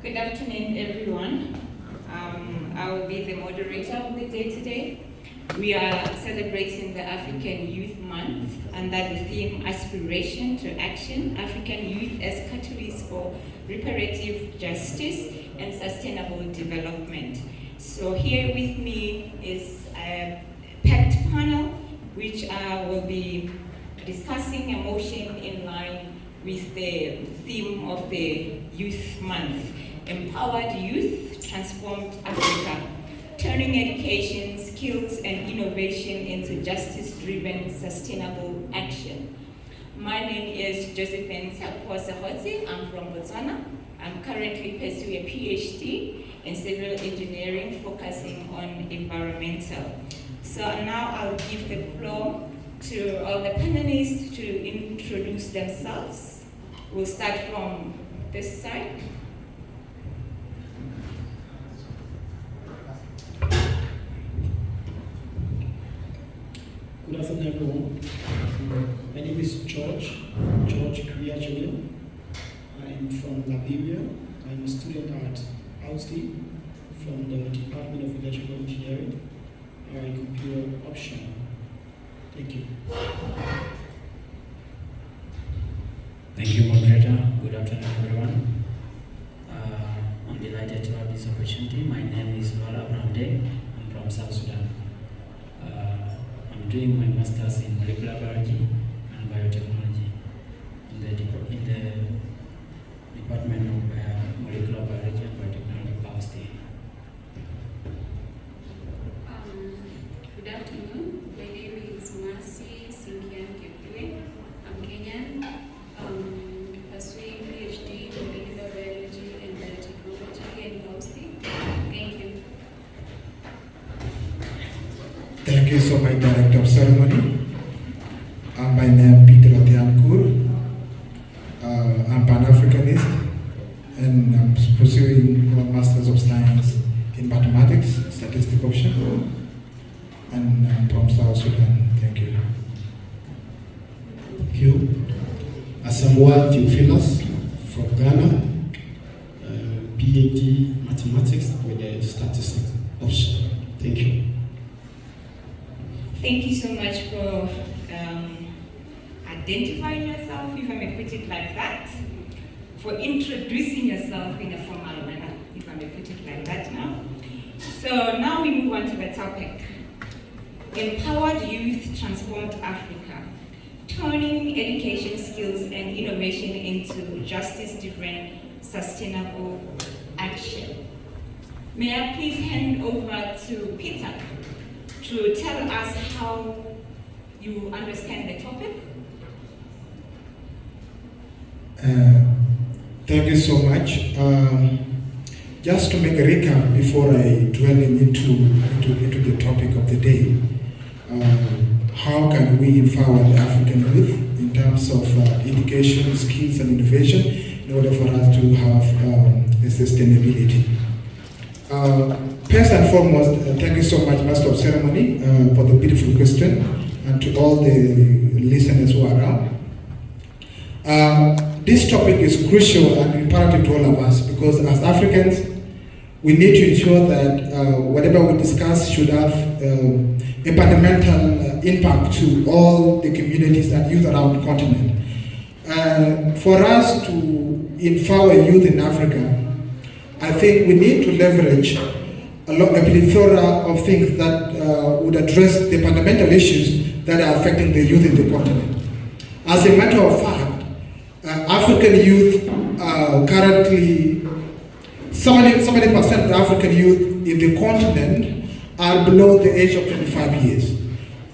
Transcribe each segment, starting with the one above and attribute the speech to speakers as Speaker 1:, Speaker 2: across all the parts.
Speaker 1: Good afternoon, everyone. I will be the moderator of the day today. We are celebrating the African Youth Month under the theme Aspiration to Action, African Youth as Catalysts for Reparative Justice and Sustainable Development. So here with me is a packed panel which will be discussing a motion in line with the theme of the Youth Month, Empowered Youth, Transformed Africa, turning education, skills, and innovation into justice-driven, sustainable action. My name is Josephine Saposa-Hotzi. I'm from Botswana. I'm currently pursuing a PhD in civil engineering, focusing on environmental. So now I'll give the floor to all the panelists to introduce themselves. We'll start from this side.
Speaker 2: Good afternoon, everyone. My name is George Kriya Jr. I'm from Liberia. I'm a student at PAUSTI from the Department of Electrical Engineering, computer option. Thank you.
Speaker 3: Thank you, moderator. Good afternoon, everyone. I'm delighted to have this opportunity. My name is Lola Bramde. I'm from South Sudan. I'm doing my master's in molecular biology and biotechnology in the Department of Molecular Biology and Biotechnology, PAUSTI.
Speaker 4: Good afternoon. My name is Mercy Sinkian Kepue. I'm Kenyan. Pursuing PhD in molecular biology and biotechnology in PAUSTI. Thank you.
Speaker 5: Thank you so much, Director of Ceremony. My name is Peter Atiankur. I'm Pan-Africanist and I'm pursuing a Master's of Science in Mathematics, Statistics option, and I'm from South Sudan. Thank you.
Speaker 2: Thank you. Asamoah Theophilus from Ghana, PhD Mathematics with a Statistics option. Thank you.
Speaker 1: Thank you so much for identifying yourself, if I may put it like that, for introducing yourself in a formal manner, if I may put it like that now. So now we move on to the topic. Empowered Youth, Transformed Africa, turning education, skills, and innovation into justice-driven, sustainable action. May I please hand over to Peter to tell us how you understand the topic?
Speaker 5: Thank you so much. Just to make a recap before I dwell into the topic of the day, how can we empower the African youth in terms of education, skills, and innovation in order for us to have a sustainability? First and foremost, thank you so much, Master of Ceremony, for the beautiful question, and to all the listeners who are around. This topic is crucial and imperative to all of us because as Africans, we need to ensure that whatever we discuss should have a fundamental impact to all the communities and youth around the continent. For us to empower youth in Africa, I think we need to leverage a plethora of things that would address the fundamental issues that are affecting the youth in the continent. As a matter of fact, African youth currently, 70% of the African youth in the continent are below the age of 25 years,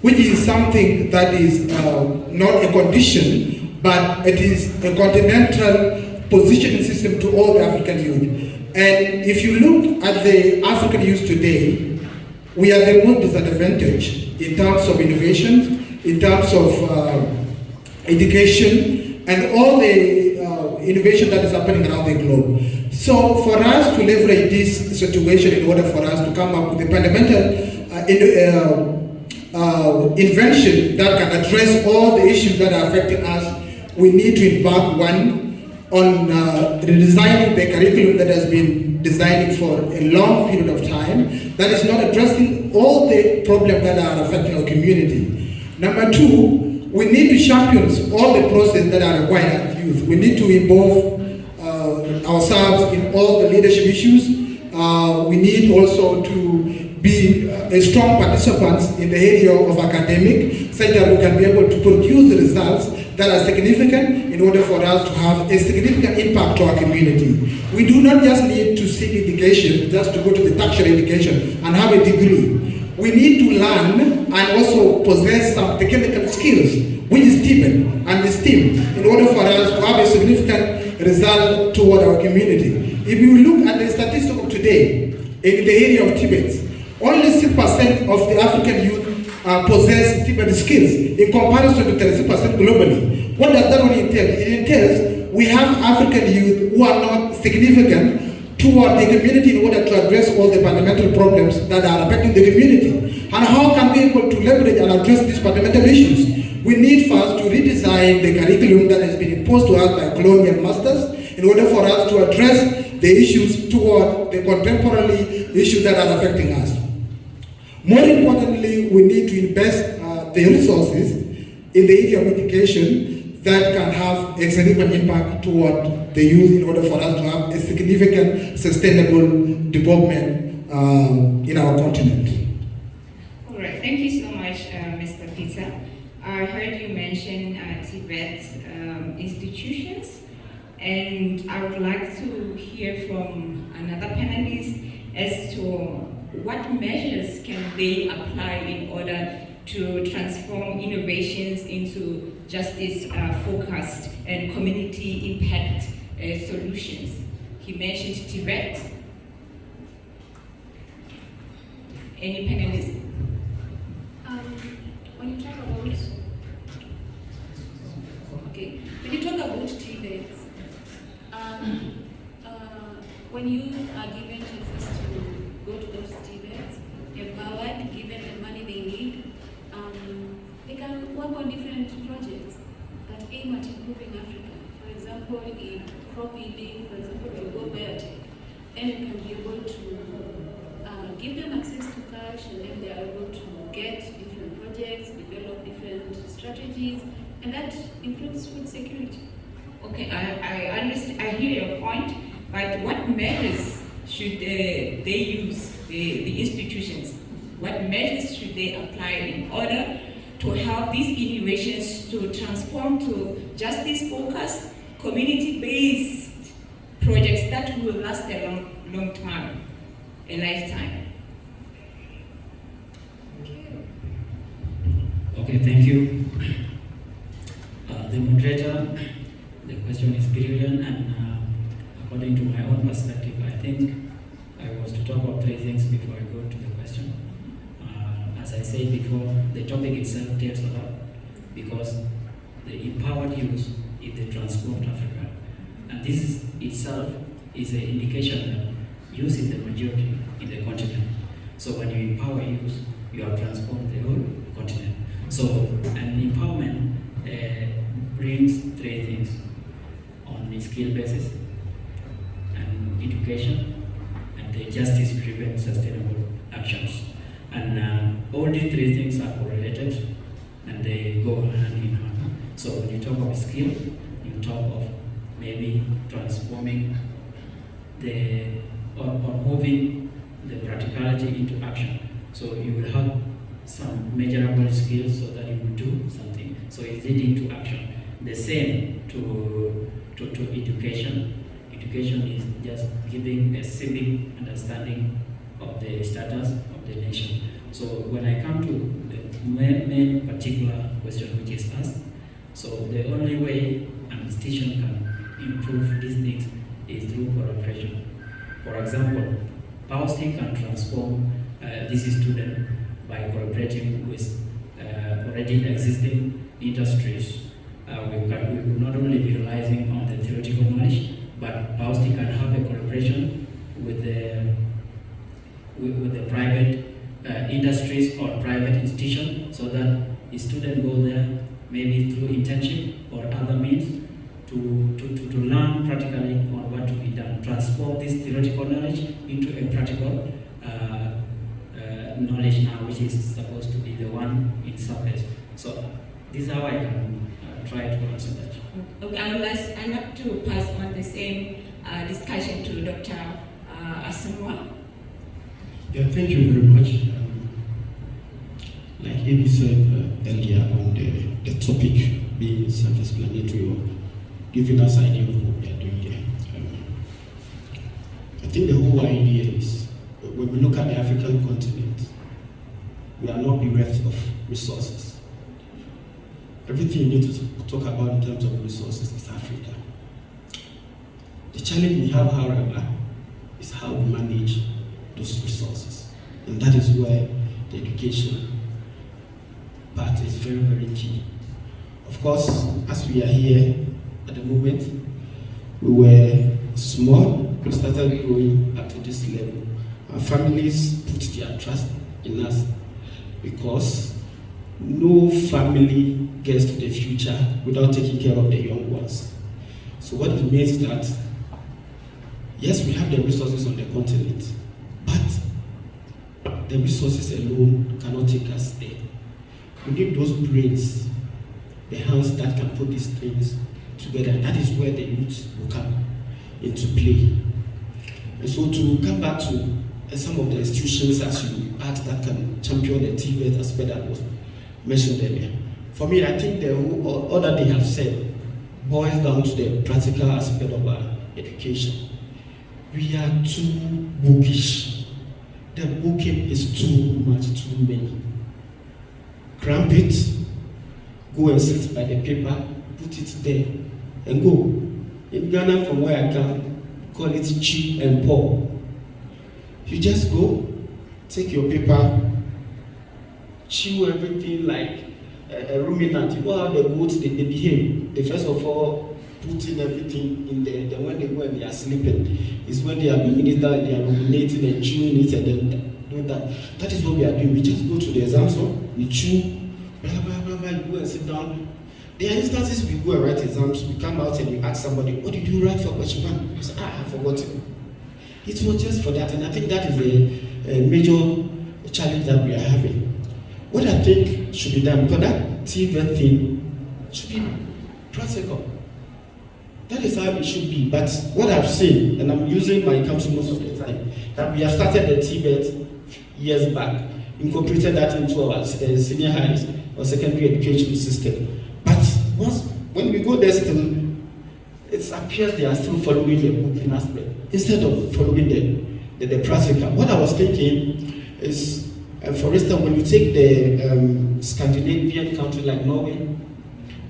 Speaker 5: which is something that is not a condition, but it is a continental positioning system to all the African youth. And if you look at the African youth today, we are the most disadvantaged in terms of innovation, in terms of education, and all the innovation that is happening around the globe. So for us to leverage this situation in order for us to come up with a fundamental invention that can address all the issues that are affecting us, we need to embark on redesigning the curriculum that has been designing for a long period of time, that is not addressing all the problems that are affecting our community. Number two, we need to champion all the processes that are required of youth. We need to involve ourselves in all the leadership issues. We need also to be a strong participants in the area of academic, such that we can be able to produce results that are significant in order for us to have a significant impact to our community. We do not just need to seek education, just to go to the tertiary education and have a degree. We need to learn and also possess some technical skills, which is STEAM and STEAM, in order for us to have a significant result toward our community. If you look at the statistics of today, in the area of Tibet, only 6% of the African youth possess Tibetan skills in comparison to 36% globally. What does that only entail? It entails we have African youth who are not significant toward the community in order to address all the fundamental problems that are affecting the community. And how can we be able to leverage and address these fundamental issues? We need first to redesign the curriculum that has been imposed to us by colonial masters in order for us to address the issues toward the contemporary issues that are affecting us. More importantly, we need to invest the resources in the area of education that can have a significant impact toward the youth in order for us to have a significant sustainable development in our continent.
Speaker 1: All right, thank you so much, Mr. Peter. I heard you mention Tibet institutions, and I would like to hear from another panelist as to what measures can they apply in order to transform innovations into justice-focused and community impact solutions. He mentioned Tibet. Any panelists?
Speaker 4: When you talk about Tibet, when you are given chances to go to those Tibets, empowered, given the money they need, they can work on different projects that aim at improving Africa. For example, in crop yielding, for example, you go biotech, then you can be able to give them access to cash, and then they are able to get different projects, develop different strategies, and that improves food security.
Speaker 1: Okay, I understand. I hear your point, but what measures should they use, the institutions? What measures should they apply in order to help these innovations to transform to justice-focused, community-based projects that will last a long time, a lifetime?
Speaker 3: Okay, thank you. The moderator, the question is brilliant, and according to my own perspective, I think I was to talk about three things before I go to the question. As I said before, the topic itself tells a lot, because the empowered youth is the transformed Africa. And this is itself is an indication that youth is the majority in the continent. So when you empower youth, you have transformed the whole continent. So an empowerment brings three things on a skill basis, and education, and the justice-driven sustainable actions. And all these three things are correlated and they go hand in hand. So when you talk of skill, you talk of maybe transforming or moving the practicality into action. So you will have some measurable skills so that you will do something. So it's leading to action. The same to education. Education is just giving a civic understanding of the status of the nation. So when I come to the main particular question which is asked, so the only way an institution can improve these things is through collaboration. For example, PAUSTI can transform this student by collaborating with already existing industries. We will not only be relying on the theoretical knowledge, but PAUSTI can have a collaboration with the private industries or private institutions, so that the student go there maybe through internship or other means to learn transform this theoretical knowledge into a practical knowledge now, which is supposed to be the one in surface. So this is how I can try to answer that.
Speaker 1: Okay, I'd like to pass on the same discussion to Dr. Asamoah.
Speaker 6: Yeah, thank you very much. Like Amy said earlier on the topic being self-explanatory or giving us idea of what we are doing here. I think the whole idea is when we look at the African continent, we are not bereft of resources. Everything you need to talk about in terms of resources is Africa. The challenge we have, however, is how we manage those resources. And that is where the education part is very, very key. Of course, as we are here at the moment, we were small, we started growing up to this level. Our families put their trust in us because no family gets to the future without taking care of the young ones. So what it means is that, yes, we have the resources on the continent, but the resources alone cannot take us there. We need those brains, the hands that can put these things together. And that is where the youth will come into play. And so to come back to some of the institutions, as you asked, that can champion the TVET aspect that was mentioned earlier. For me, I think all that they have said boils down to the practical aspect of our education. We are too bookish. The booking is too much, too many. Cramp it, go and sit by the paper, put it there, and go. In Ghana, from where I come, call it cheap and poor. You just go, take your paper, chew everything like a ruminant. You know how the goats they behave. They first of all put in everything in there. Then when they go and they are sleeping, is when they are being it down, they are ruminating and chewing it and then doing that. That is what we are doing. We just go to the exam hall, we chew, blah blah blah blah. You go and sit down. There are instances we go and write exams. We come out and you ask somebody, "What did you write for question one?" I say, "I have forgotten." It was just for that, and I think that is a major challenge that we are having. What I think should be done, because that TVET thing should be practical. That is how it should be. But what I've seen, and I'm using my country most of the time, that we have started the TVET years back, incorporated that into our senior high or secondary education system. But when we go there still, it appears they are still following the booking aspect instead of following the practical. What I was thinking is, for instance, when you take the Scandinavian country like Norway,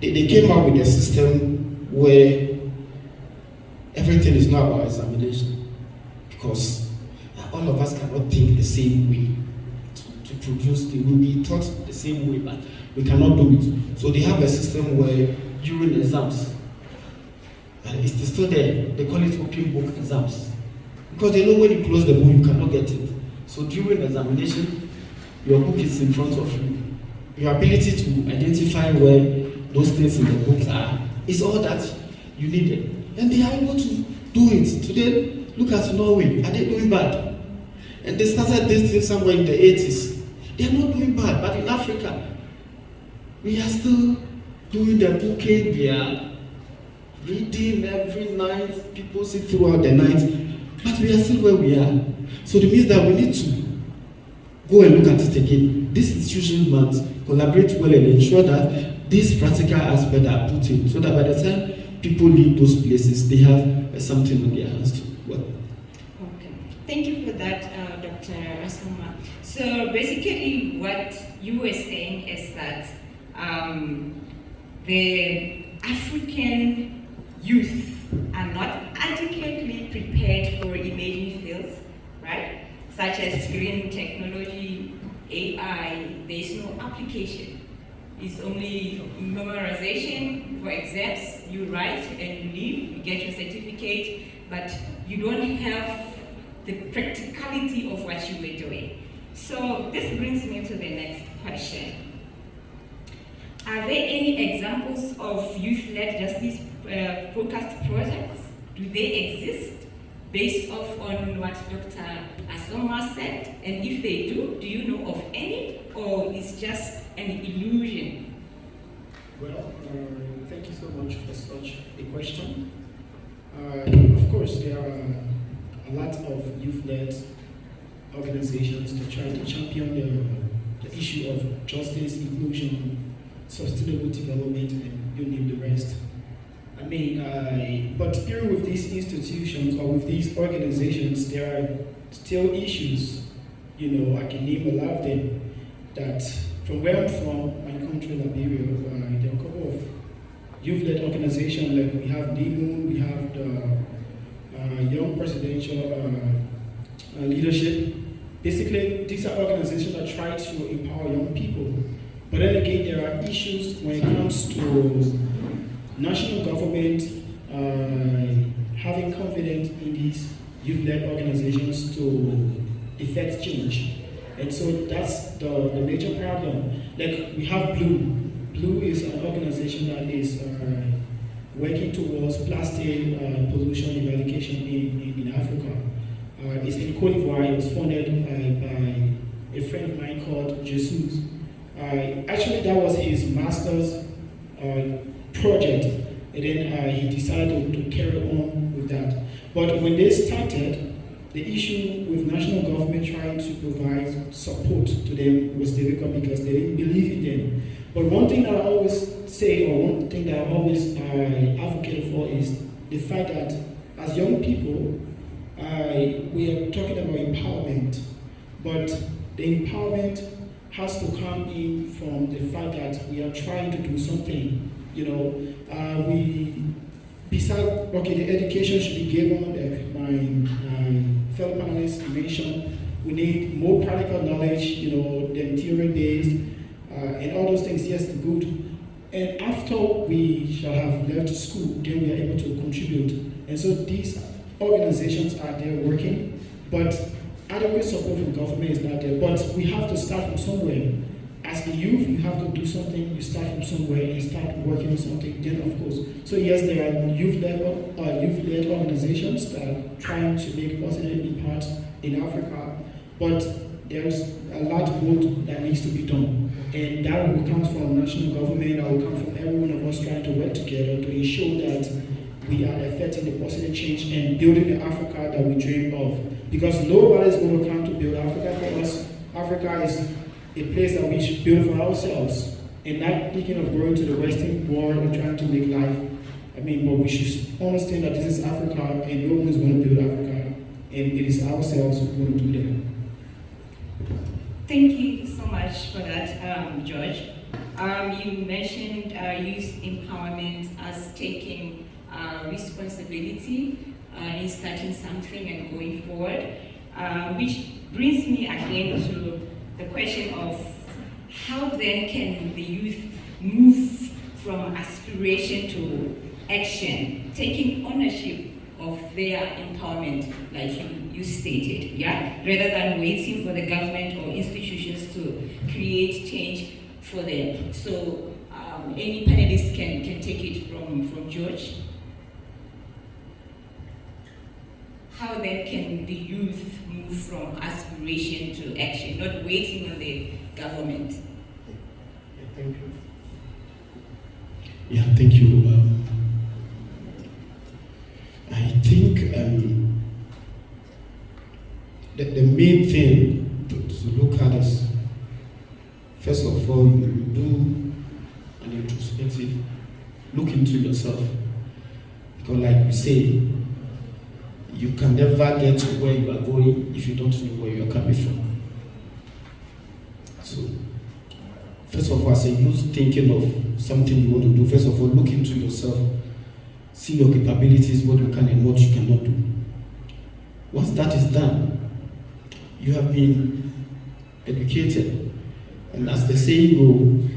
Speaker 6: they came out with a system where everything is not about examination, because all of us cannot think the same way to produce. We will be taught the same way, but we cannot do it. So they have a system where during exams, and it's still there, they call it open book exams, because they know when you close the book, you cannot get it. So during examination, your book is in front of you. Your ability to identify where those things in the books are is all that you needed. And they are able to do it. Today, look at Norway. Are they doing bad? And they started this thing somewhere in the 80s. They are not doing bad, but in Africa, we are still doing the booking. We are reading every night. People sit throughout the night, but we are still where we are. So it means that we need to go and look at it again. This institution must collaborate well and ensure that these practical aspects are put in, so that by the time people leave those places, they have something on their hands to work.
Speaker 1: Okay, thank you for that, Dr. Asamoah. So basically, what you were saying is that the African youth are not adequately prepared for emerging fields, right? Such as green technology, AI. There is no application. It's only memorization for exams. You write and you leave, you get your certificate, but you don't have the practicality of what you were doing. So this brings me to the next question. Are there any examples of youth-led justice focused projects? Do they exist based off on what Dr. Asoma said? And if they do you know of any, or is just an illusion?
Speaker 2: Well, thank you so much for such a question. Of course, there are a lot of youth-led organizations to try to champion the issue of justice, inclusion, sustainable development, and you name the rest. I mean, but even with these institutions or with these organizations, there are still issues. You know, I can name a lot of them. That from where I'm from, my country, Liberia, there are a couple of youth-led organizations. Like we have NIMU, we have the Young Presidential Leadership. Basically, these are organizations that try to empower young people. But then again, there are issues when it comes to national government having confidence in these youth-led organizations to effect change. And so that's the major problem. Like we have Blue. Blue is an organization that is working towards plastic pollution eradication in Africa. It's in Cote d'Ivoire. It was founded by a friend of mine called Jesus. Actually, that was his master's project, and then he decided to carry on with that. But when they started, the issue with national government trying to provide support to them was difficult because they didn't believe in them. But one thing that I always say, or one thing that I always advocate for is the fact that as young people, we are talking about empowerment, but the empowerment has to come in from the fact that we are trying to do something. You know, besides, the education should be given, like my fellow panelists mentioned, we need more practical knowledge, than theory-based, and all those things, yes, good. And after we shall have left school, then we are able to contribute. And so these organizations are there working, but adequate support from government is not there. But we have to start from somewhere. As a youth, you have to do something. You start from somewhere and start working on something. Then, of course, so yes, there are youth-led organizations that are trying to make positive impact in Africa, but there's a lot of work that needs to be done, and that will come from national government. That will come from every one of us trying to work together to ensure that we are effecting the positive change and building the Africa that we dream of. Because nobody's going to come to build Africa for us. Africa is a place that we should build for ourselves, and not thinking of going to the Western world and trying to make life. But we should understand that this is Africa, and no one is going to build Africa, and it is ourselves who are going to do that.
Speaker 1: Thank you so much for that, George. You mentioned youth empowerment as taking responsibility in starting something and going forward, which brings me again to the question of how then can the youth move from aspiration to action, taking ownership of their empowerment, like you stated, yeah, rather than waiting for the government or institutions to create change for them. So any panelists can take it from George. How then can the youth move from aspiration to action, not waiting on the government?
Speaker 2: Thank you.
Speaker 6: Yeah, thank you. I think the main thing to look at is, first of all, you do an introspective look into yourself. Because like we say, you can never get to where you are going if you don't know where you are coming from. So, first of all, as a youth thinking of something you want to do, first of all, look into yourself, see your capabilities, what you can and what you cannot do. Once that is done, you have been educated. And as the saying goes,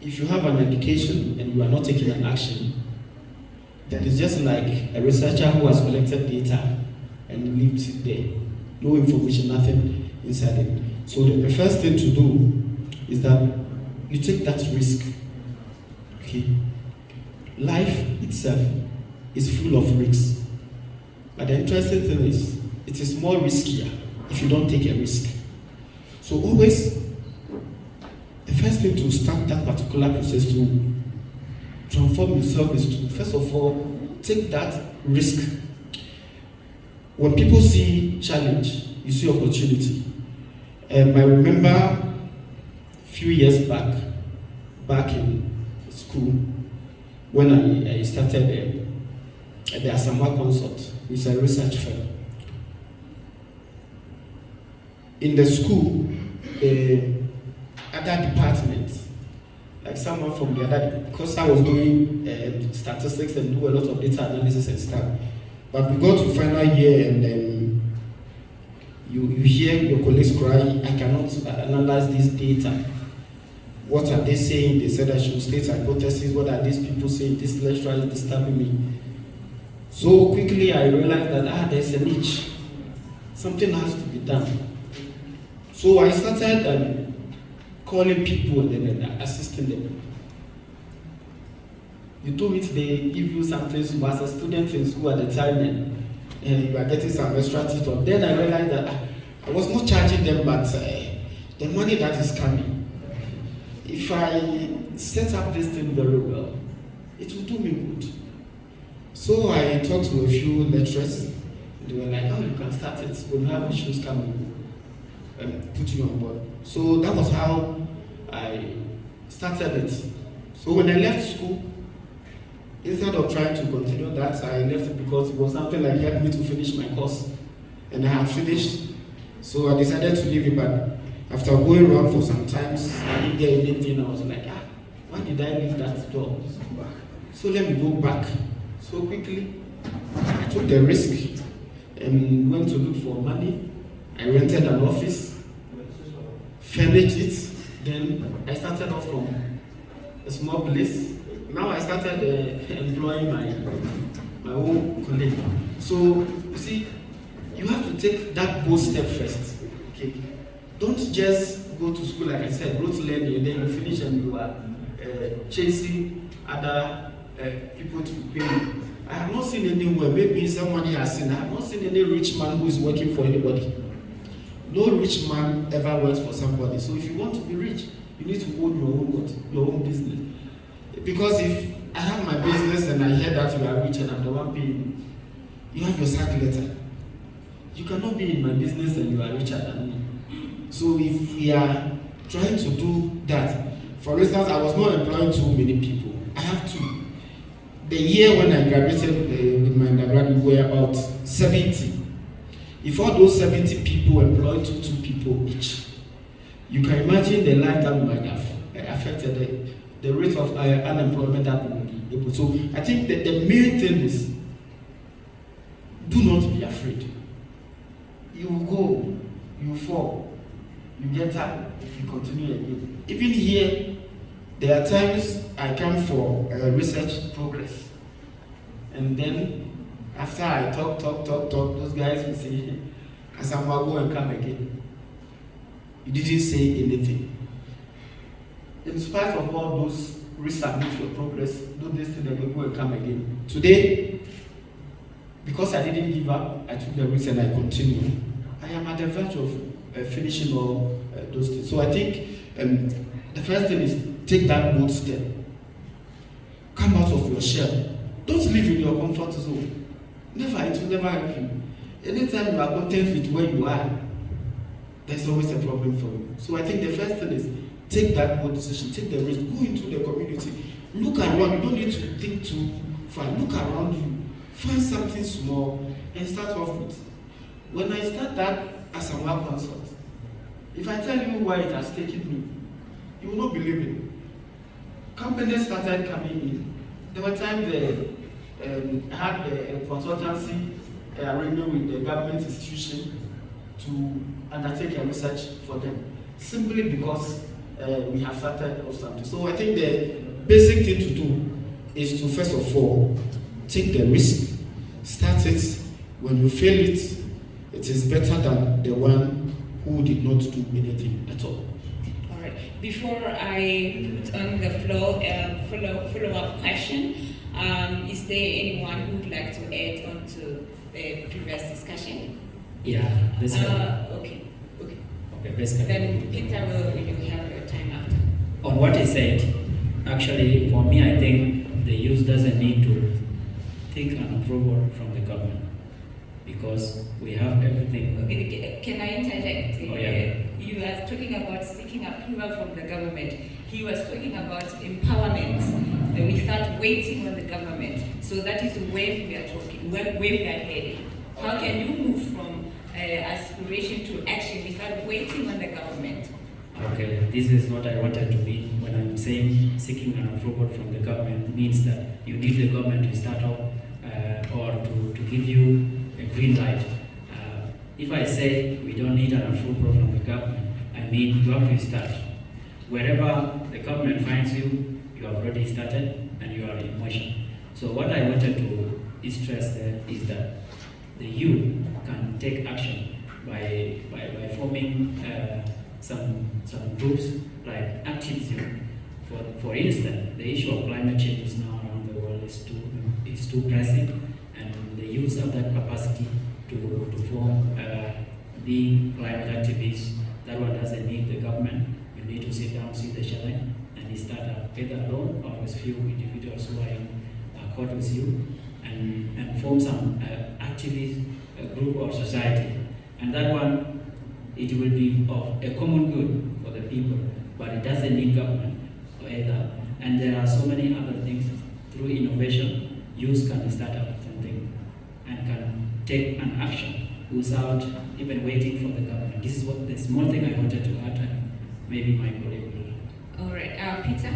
Speaker 6: if you have an education and you are not taking an action, that is just like a researcher who has collected data and leaves it there. No information, nothing inside it. So the first thing to do is that you take that risk. Okay? Life itself is full of risks. But the interesting thing is, it is more riskier if you don't take a risk. So always, the first thing to start that particular process to transform yourself is to, first of all, take that risk. When people see challenge, you see opportunity. I remember a few years back in school, when I started the Asamoah Consult, which is a research firm. In the school, other departments, like someone from the other, because I was doing statistics and do a lot of data analysis and stuff. But we got to final year and then you hear your colleagues cry, I cannot analyze this data. What are they saying? They said I should state hypotheses. What are these people saying? This lecturer is disturbing me. So quickly I realized that there's a niche. Something has to be done. So I started calling people and then assisting them. You do it, they give you something so as a student in school at the time and you are getting some extra tutor. Then I realized that I was not charging them, but the money that is coming, if I set up this thing very well, it will do me good. So I talked to a few lecturers. They were like, oh, you can start it. When you have issues coming, put you on board. So that was how I started it. So when I left school, instead of trying to continue that, I left it because it was something like helped me to finish my course. And I had finished, so I decided to leave it. But after going around for some times, I didn't get anything. I was like, why did I leave that job? So let me go back. So quickly, I took the risk and went to look for money. I rented an office, furnished it. Then I started off from a small place. Now I started employing my own colleague. So you see, you have to take that bold step first. Okay, don't just go to school like I said, rote learning, and then you finish and you are chasing other people to pay. I have not seen anywhere. Maybe somebody has seen. I have not seen any rich man who is working for anybody. No rich man ever works for somebody. So if you want to be rich, you need to own your own business. Because if I have my business and I hear that you are rich and I'm the one paying you have your sack letter. You cannot be in my business and you are richer than me. So if we are trying to do that, for instance, I was not employing too many people. I have two. The year when I graduated with my undergrad, we were about 70. If all those 70 people employed two people each, you can imagine the life that we might have affected, the rate of unemployment that we will be able. So I think that the main thing is, do not be afraid. You will go, you will fall, you get up if you continue again. Even here, there are times I come for research progress. And then after I talk, those guys will say, Asamoah, go and come again. You didn't say anything. In spite of all those resubmit your progress, do this thing and go and come again. Today, because I didn't give up, I took the risk and I continue. I am at the verge of finishing all those things. So I think the first thing is take that bold step. Come out of your shell. Don't live in your comfort zone. Never, it will never help you. Anytime you are content with where you are, there's always a problem for you. So I think the first thing is take that bold decision, take the risk, go into the community, look around. You don't need to think too far. Look around you, find something small, and start off with. When I start that Asamoah Consult, if I tell you why it has taken me, you will not believe it. Companies started coming in. There were times I had a consultancy arrangement with the government institution to undertake a research for them, simply because we have started off something. So I think the basic thing to do is to first of all take the risk, start it. When you fail it, it is better than the one who did not do anything at all.
Speaker 1: All right. Before I put on the floor a follow-up question, is there anyone who would like to add on to the previous discussion?
Speaker 3: Yeah, basically.
Speaker 1: Okay.
Speaker 3: Okay, basically.
Speaker 1: Then Peter will have your time after.
Speaker 3: On what he said, actually, for me, I think the youth doesn't need to take an approval from the government because we have everything.
Speaker 1: Okay, can I interject?
Speaker 3: Oh, yeah.
Speaker 1: You are talking about seeking approval from the government. He was talking about empowerment without waiting on the government. So that is where we are talking, where we are heading. How can you move from aspiration to action without waiting on the government?
Speaker 3: Okay, this is what I wanted to be. When I'm saying seeking an approval from the government means that you need the government to start off or to give you a green light. If I say we don't need an approval from the government, I mean you have to start. Wherever the government finds you, you have already started and you are in motion. So what I wanted to stress there is that the youth can take action by forming some groups like activism. For instance, the issue of climate change is now around the world is too pressing, and the youth have that capacity to form being climate activists. That one doesn't need the government. You need to sit down, see the challenge, and start up either alone or with few individuals who are in accord with you, and form some activist group or society. And that one, it will be of a common good for the people, but it doesn't need government either. And there are so many other things. Through innovation, youth can start up something and can take an action without even waiting for the government. This is what the small thing I wanted to add, and maybe my colleague will.
Speaker 1: All right, Peter.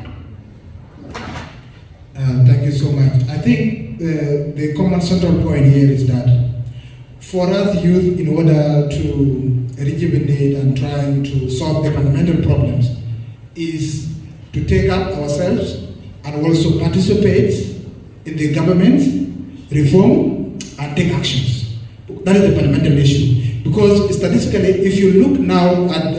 Speaker 5: Thank you so much. I think the common central point here is that for us youth, in order to rejuvenate and trying to solve the fundamental problems, is to take up ourselves and also participate in the government, reform, and take actions. That is the fundamental issue. Because statistically, if you look now at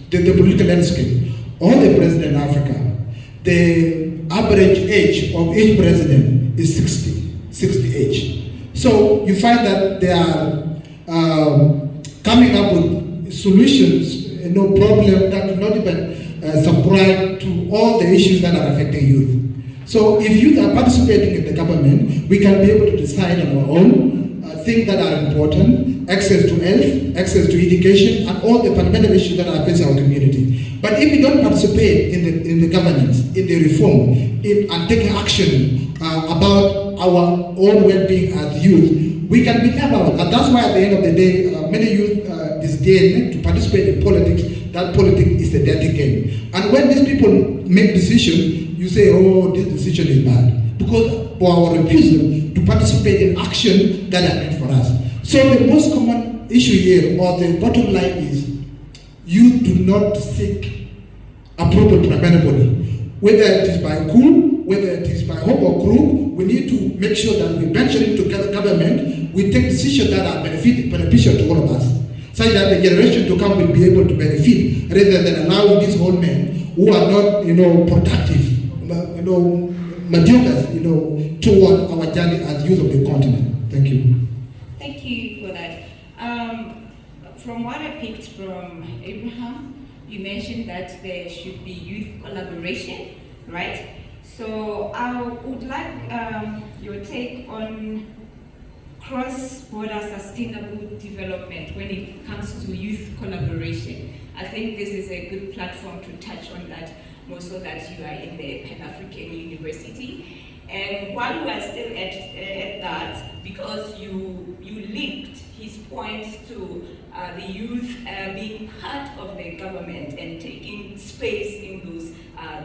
Speaker 5: the political landscape, all the presidents in Africa, the average age of each president is 60 age. So you find that they are coming up with solutions, problem that do not even subscribe to all the issues that are affecting youth. So if youth are participating in the government, we can be able to decide on our own things that are important, access to health, access to education, and all the fundamental issues that are facing our community. But if we don't participate in the governance, in the reform, and take action about our own well-being as youth, we can be about. And that's why at the end of the day, many youth disdain to participate in politics. That politics is a dirty game. And when these people make decisions, you say, oh, this decision is bad. Because for our refusal to participate in action that are meant for us. So the most common issue here, or the bottom line is, you do not seek approval from anybody. Whether it is by cool, whether it is by hope or group, we need to make sure that we venture into government, we take decisions that are beneficial to all of us, such that the generation to come will be able to benefit, rather than allowing these old men who are not, productive, mediocre, toward our journey as youth of the continent. Thank you.
Speaker 1: Thank you for that. From what I picked from Abraham, you mentioned that there should be youth collaboration, right? So I would like your take on cross-border sustainable development when it comes to youth collaboration. I think this is a good platform to touch on that, more so that you are in the Pan-African University. And while we are still at that, because you linked his point to the youth being part of the government and taking space in those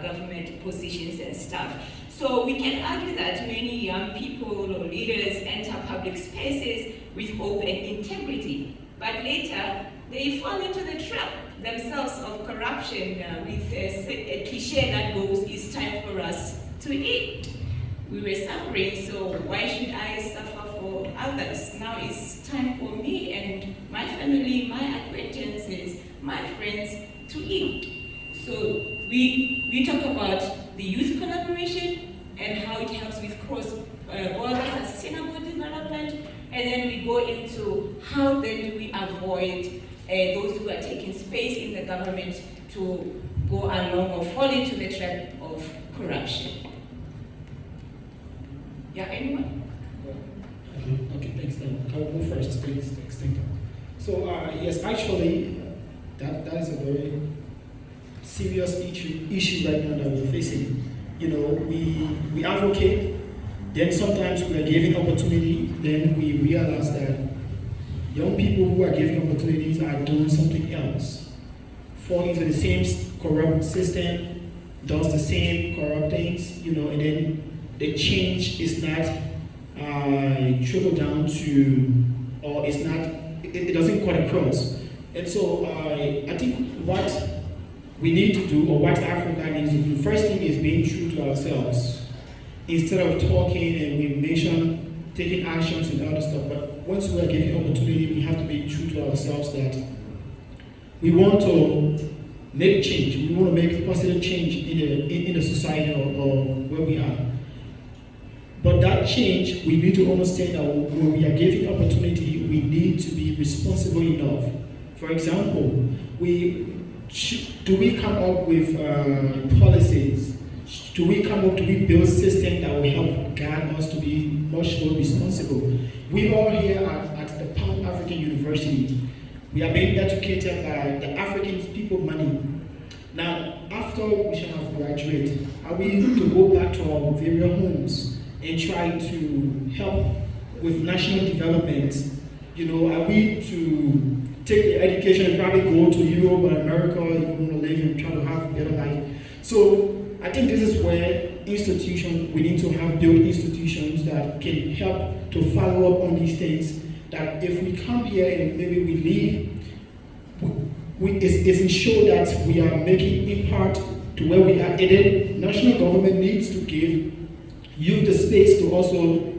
Speaker 1: government positions and stuff. So we can argue that many young people or leaders enter public spaces with hope and integrity, but later they fall into the trap themselves of corruption with a cliche that goes, it's time for us to eat. We were suffering, so why should I suffer for others? Now it's time for me and my family, my acquaintances, my friends to eat. So we talk about the youth collaboration and how it helps with cross-border sustainable development, and then into how then do we avoid those who are taking space in the government to go along or fall into the trap of corruption. Yeah, anyone?
Speaker 2: Okay, thanks. Then I will go first, please. Thank you. So yes, actually, that is a very serious issue right now that we're facing. You know, we advocate, then sometimes we are giving opportunity, then we realize that young people who are giving opportunities are doing something else, fall into the same corrupt system, does the same corrupt things, you know, and then the change is not trickle down to, or it's not, it doesn't cut across. And so I think what we need to do, or what Africa needs to do, first thing is being true to ourselves. Instead of talking and we mention taking actions and other stuff, but once we are given opportunity, we have to be true to ourselves that we want to make change. We want to make positive change in the society or where we are. But that change, we need to understand that when we are given opportunity, we need to be responsible enough. For example, do we come up with policies? Do we build systems that will help guide us to be much more responsible? We all here at the Pan-African University, we are being educated by the African people money. Now, after we shall have graduated, are we to go back to our various homes and try to help with national development? You know, are we to take the education and probably go to Europe or America, you want to live and try to have a better life? So I think this is where we need to have built institutions that can help to follow up on these things, that if we come here and maybe we leave, it's ensured that we are making impact to where we are headed. National government needs to give you the space to also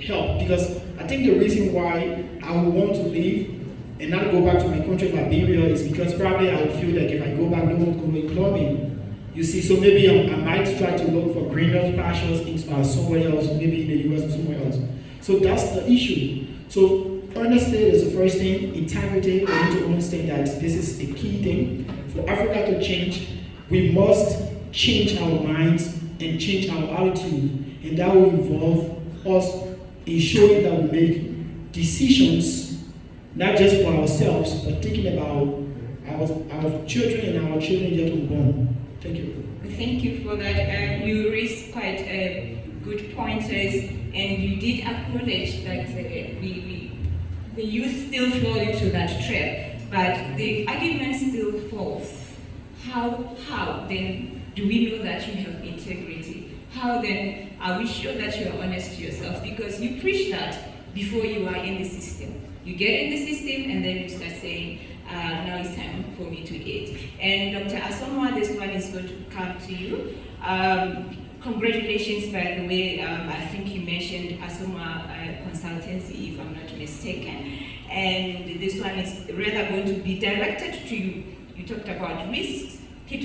Speaker 2: help, because I think the reason why I would want to leave and not go back to my country, Liberia, is because probably I would feel like if I go back, no one's going to employ me. You see, so maybe I might try to look for greener pastures somewhere else, maybe in the US or somewhere else. So that's the issue. So understand is the first thing, integrity. We need to understand that this is a key thing. For Africa to change, we must change our minds and change our attitude. And that will involve us ensuring that we make decisions not just for ourselves, but thinking about our children and our children yet unborn. Thank you.
Speaker 1: Thank you for that. You raised quite good pointers, and you did acknowledge that the youth still fall into that trap, but the argument still falls. How then do we know that you have integrity? How then are we sure that you are honest to yourself? Because you preach that before you are in the system. You get in the system and then you start saying, now it's time for me to eat. And Dr. Asamoah, this one is going to come to you. Congratulations, by the way. I think you mentioned Asamoah Consultancy, if I'm not mistaken. And this one is rather going to be directed to you. You talked about risks. He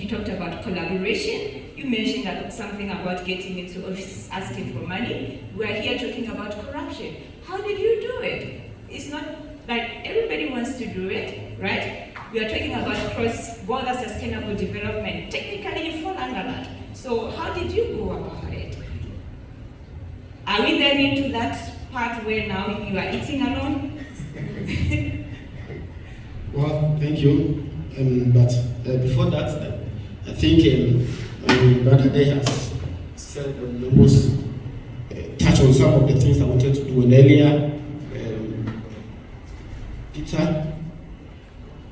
Speaker 1: talked about collaboration. You mentioned that something about getting into offices, asking for money. We're here talking about corruption. How did you do it? It's not like everybody wants to do it, right? We are talking about cross-border sustainable development. Technically, you fall under that. So how did you go about it? Are we then into that part where now you are eating alone?
Speaker 6: Well, thank you. But before that, I think Brother Day has said almost touch on some of the things I wanted to do. And earlier, Peter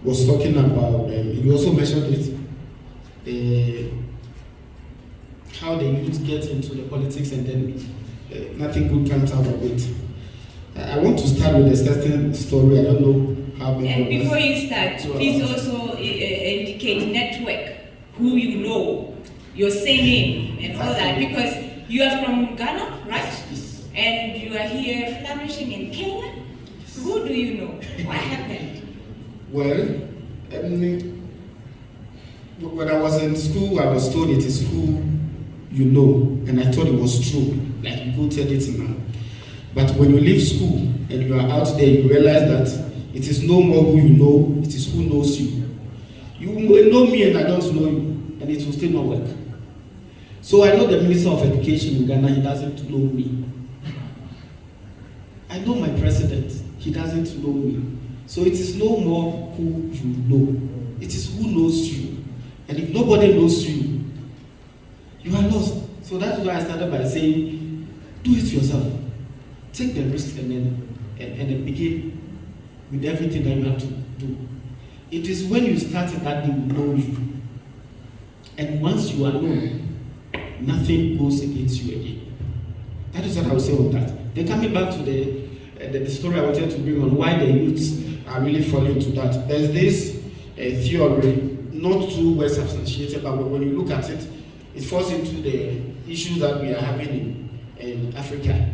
Speaker 6: was talking about, he also mentioned it, how the youth get into the politics and then nothing good comes out of it. I want to start with a certain story. I don't know how many.
Speaker 1: And before you start, please also indicate network, who you know, your surname and all that, because you are from Ghana, right?
Speaker 6: Yes.
Speaker 1: And you are here flourishing in Kenya. Who do you know? What happened?
Speaker 6: Well, when I was in school, I was told it is who you know, and I thought it was true. Like you go tell it now. But when you leave school and you are out there, you realize that it is no more who you know, it is who knows you. You may know me and I don't know you, and it will still not work. So I know the Minister of Education in Ghana, he doesn't know me. I know my president, he doesn't know me. So it is no more who you know, it is who knows you. And if nobody knows you, you are lost. So that's why I started by saying, do it yourself. Take the risk and then begin with everything that you have to do. It is when you start that they will know you. And once you are known, nothing goes against you again. That is what I would say on that. Then coming back to the story I wanted to bring on why the youths are really falling into that. There's this theory, not too well substantiated, but when you look at it, it falls into the issues that we are having in Africa.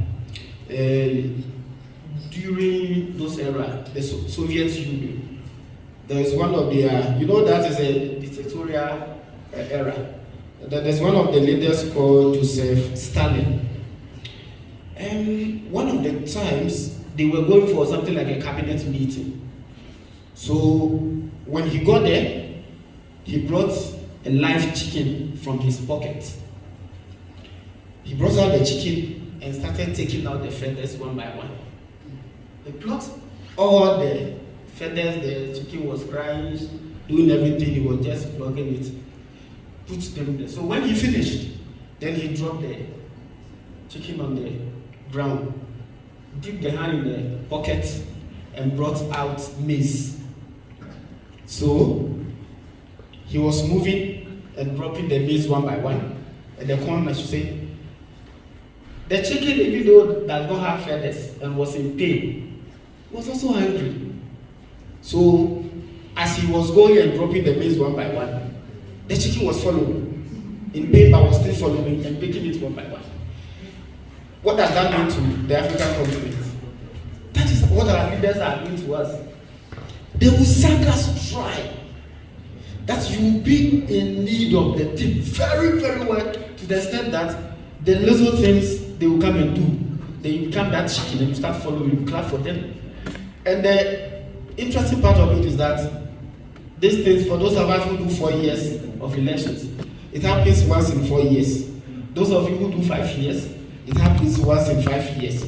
Speaker 6: During those era, the Soviet Union, there is one of the, that is a dictatorial era. There's one of the leaders called Joseph Stalin. And one of the times, they were going for something like a cabinet meeting. So when he got there, he brought a live chicken from his pocket. He brought out the chicken and started taking out the feathers one by one. He plucked all the feathers, the chicken was crying, doing everything, he was just plucking it, put them there. So when he finished, then he dropped the chicken on the ground, dipped the hand in the pocket, and brought out maize. So he was moving and dropping the maize one by one, and the corn, I should say. The chicken, even though does not have feathers and was in pain, was also angry. So as he was going and dropping the maize one by one, the chicken was following, in pain but was still following and picking it one by one. What does that mean to the African continent? That is what our leaders are doing to us. They will suck us dry. That you will be in need of the tip very, very well, to the extent that the little things they will come and do, they become that chicken and you start following, you clap for them. And the interesting part of it is that these things, for those of us who do 4 years of elections, it happens once in 4 years. Those of you who do 5 years, it happens once in 5 years.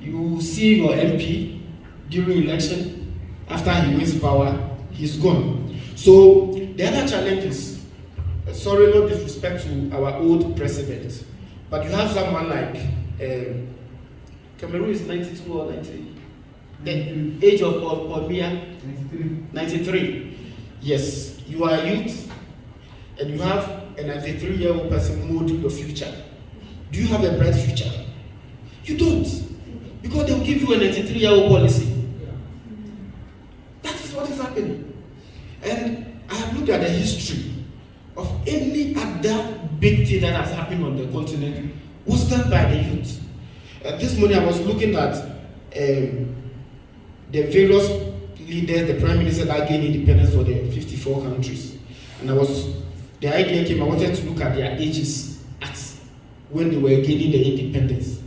Speaker 6: You see your MP during election, after he wins power, he's gone. So the other challenge is, sorry, no disrespect to our old president, but you have someone like Cameroon is 92 or 90. The age of Paul Biya? 93. Yes, you are a youth, and you have a 93-year-old person molding your future. Do you have a bright future? You don't, because they will give you a 93-year-old policy. That is what is happening. And I have looked at the history of any other big thing that has happened on the continent was done by the youth. This morning I was looking at the various leaders, the prime minister that gained independence for the 54 countries. And the idea came, I wanted to look at their ages at when they were gaining the independence.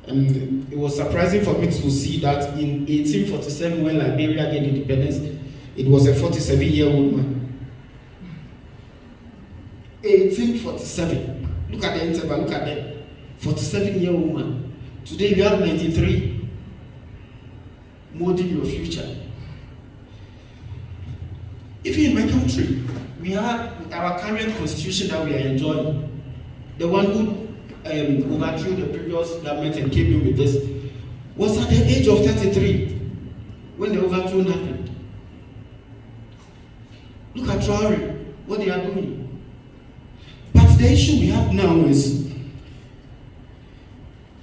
Speaker 6: And it was surprising for me to see that in 1847, when Liberia gained independence, it was a 47-year-old man. 1847. Look at the interval, look at that. 47-year-old man. Today you have 93. Molding your future. Even in my country, we have our current constitution that we are enjoying. The one who overthrew the previous government and came in with this was at the age of 33 when the overthrow happened. Look at Traore, what they are doing. But the issue we have now is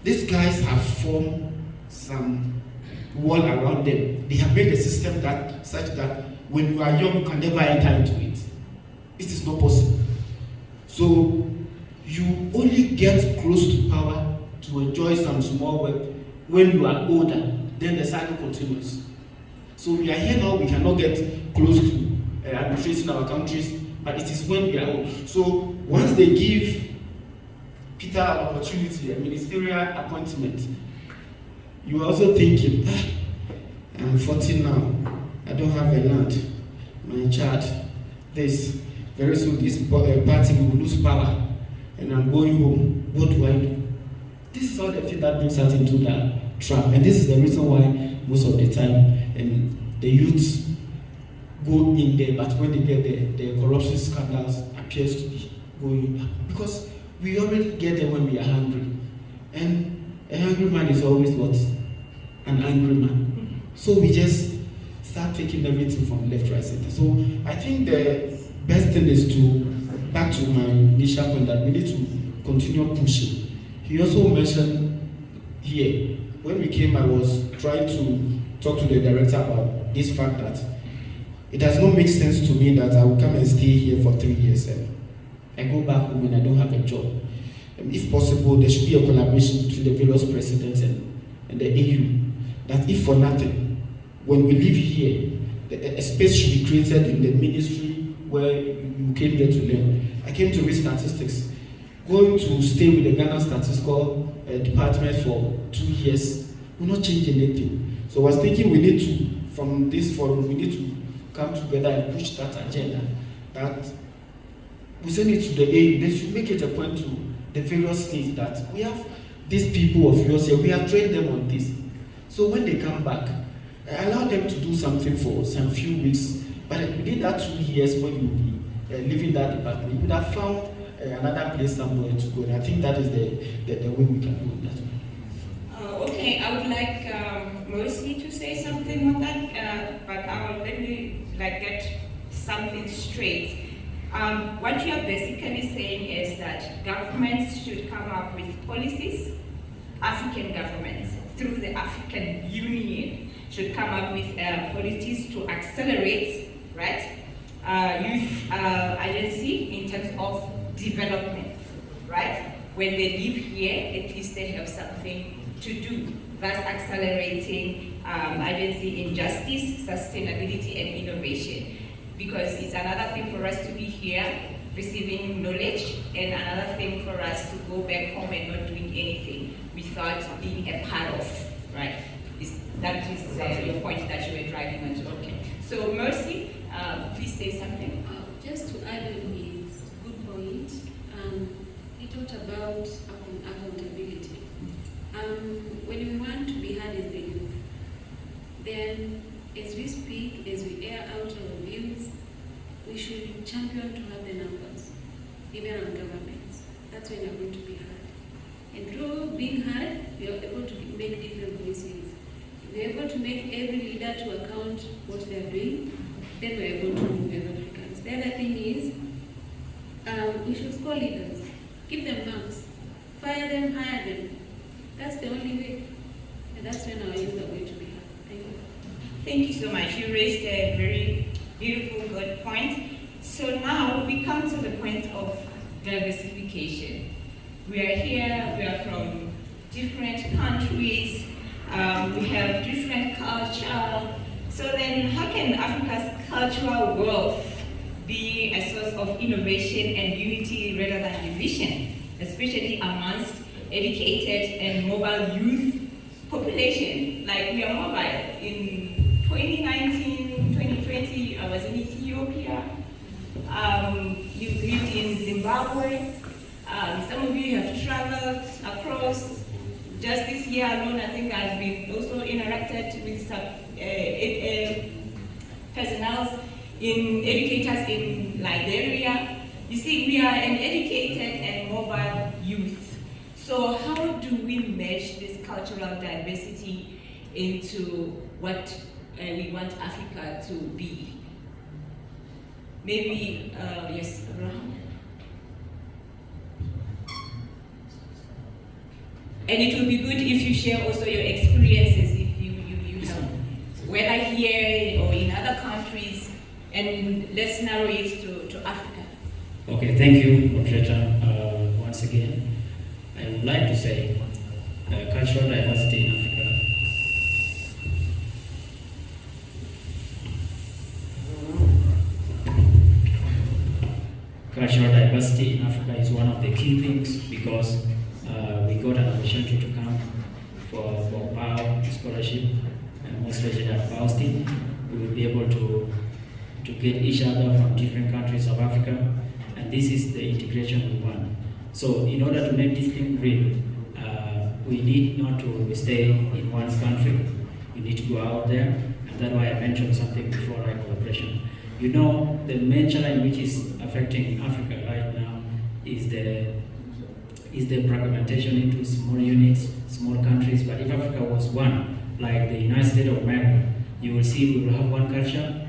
Speaker 6: these guys have formed some wall around them. They have made a system that such that when you are young, you can never enter into it. It is not possible. So you only get close to power to enjoy some small work when you are older. Then the cycle continues. So we are here now. We cannot get close to administrating our countries, but it is when we are old. So once they give Peter an opportunity, a ministerial appointment, You are also thinking, I'm 40 now, I don't have a land, my child, this, very soon this party will lose power, and I'm going home, what do I do? This is all the thing that brings us into that trap, and this is the reason why most of the time the youths go in there, but when they get there, the corruption scandals appears to be going up, because we already get there when we are hungry, and a hungry man is always what? An angry man. So we just start taking everything from left, right, center. So I think the best thing is to, back to my initial point, that we need to continue pushing. He also mentioned here, when we came, I was trying to talk to the director about this fact that it does not make sense to me that I will come and stay here for 3 years and I go back home and I don't have a job. If possible, there should be a collaboration between the various presidents and the AU, that if for nothing, when we live here, a space should be created in the ministry where you came there to learn. I came to read statistics. Going to stay with the Ghana Statistical Department for 2 years will not change anything. So I was thinking we need to, from this forum, we need to come together and push that agenda, that we send it to the AU. They should make it a point to the various states that we have these people of yours here, we have trained them on this. So when they come back, allow them to do something for some few weeks, but within that 2 years when you will be leaving that department, you would have found another place somewhere to go. And I think that is the way we can do that.
Speaker 1: Okay, I would like Mercy to say something on that, but let me get something straight. What you are basically saying is that governments should come up with policies. African governments, through the African Union, should come up with policies to accelerate, right, youth agency in terms of development, right? When they live here, at least they have something to do. Thus accelerating agency in justice, sustainability, and innovation. Because it's another thing for us to be here, receiving knowledge, and another thing for us to go back home and not doing anything without being a part of, right? That is your point that you were driving onto. Okay. So Mercy, please say something.
Speaker 4: Just to add on his good point, he talked about accountability. When we want to be heard as the youth, then as we speak, as we air out our views, we should champion to have the numbers, even on governments. That's when you're going to be heard. And through being heard, we are able to make different policies. If we're able to make every leader to account what they're doing, then we're able to move as Africans. The other thing is, we should score leaders, give them marks, fire them, hire them. That's the only way. And that's when our youth are going to be heard. Thank you.
Speaker 1: Thank you so much. You raised a very beautiful, good point. So now we come to the point of diversification. We are here, we are from different countries, we have different culture. So then how can Africa's cultural wealth be a source of innovation and unity rather than division, especially amongst educated and mobile youth population? Like we are mobile. In 2019, 2020, I was in Ethiopia. You lived in Zimbabwe. Some of you have traveled across. Just this year alone, I think I've been also interacted with some personnel educators in Liberia. You see, we are an educated and mobile youth. So how do we mesh this cultural diversity into what we want Africa to be? Maybe, yes, Abraham? And it will be good if you share also your experiences, if you have, whether here or in other countries, and let's narrow it to Africa.
Speaker 3: Okay, thank you, moderator. Once again, I would like to say cultural diversity in Africa. Cultural diversity in Africa is one of the key things because we got an opportunity to come for PAU scholarship, most especially at PAUSTI. We will be able to get each other from different countries of Africa, and this is the integration we want. So in order to make this thing real, we need not to stay in one country. We need to go out there, and that's why I mentioned something before, like cooperation. You know, the main challenge which is affecting Africa right now is the fragmentation into small units, small countries. But if Africa was one, like the United States of America, you will see we will have one culture.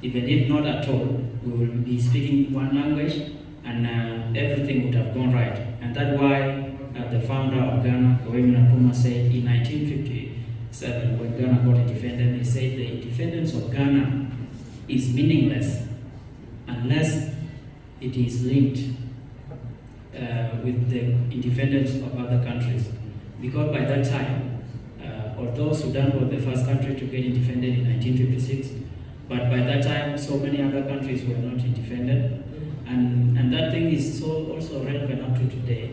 Speaker 3: Even if not at all, we will be speaking one language, and everything would have gone right. And that's why the founder of Ghana, Kwame, said in 1957, when Ghana got independent, he said the independence of Ghana is meaningless unless it is linked with the independence of other countries. Because by that time, although Sudan was the first country to get independent in 1956, but by that time, so many other countries were not independent. And that thing is so also relevant up to today.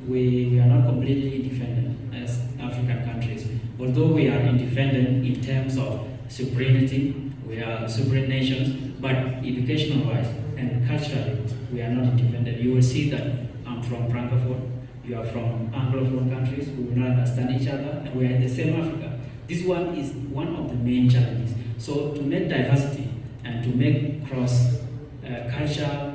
Speaker 3: We are not completely independent as African countries. Although we are independent in terms of sovereignty, we are sovereign nations, but educational-wise and culturally, we are not independent. You will see that I'm from Francophone, you are from Anglophone countries, we will not understand each other, and we are in the same Africa. This one is one of the main challenges. So to make diversity and to make cross-cultural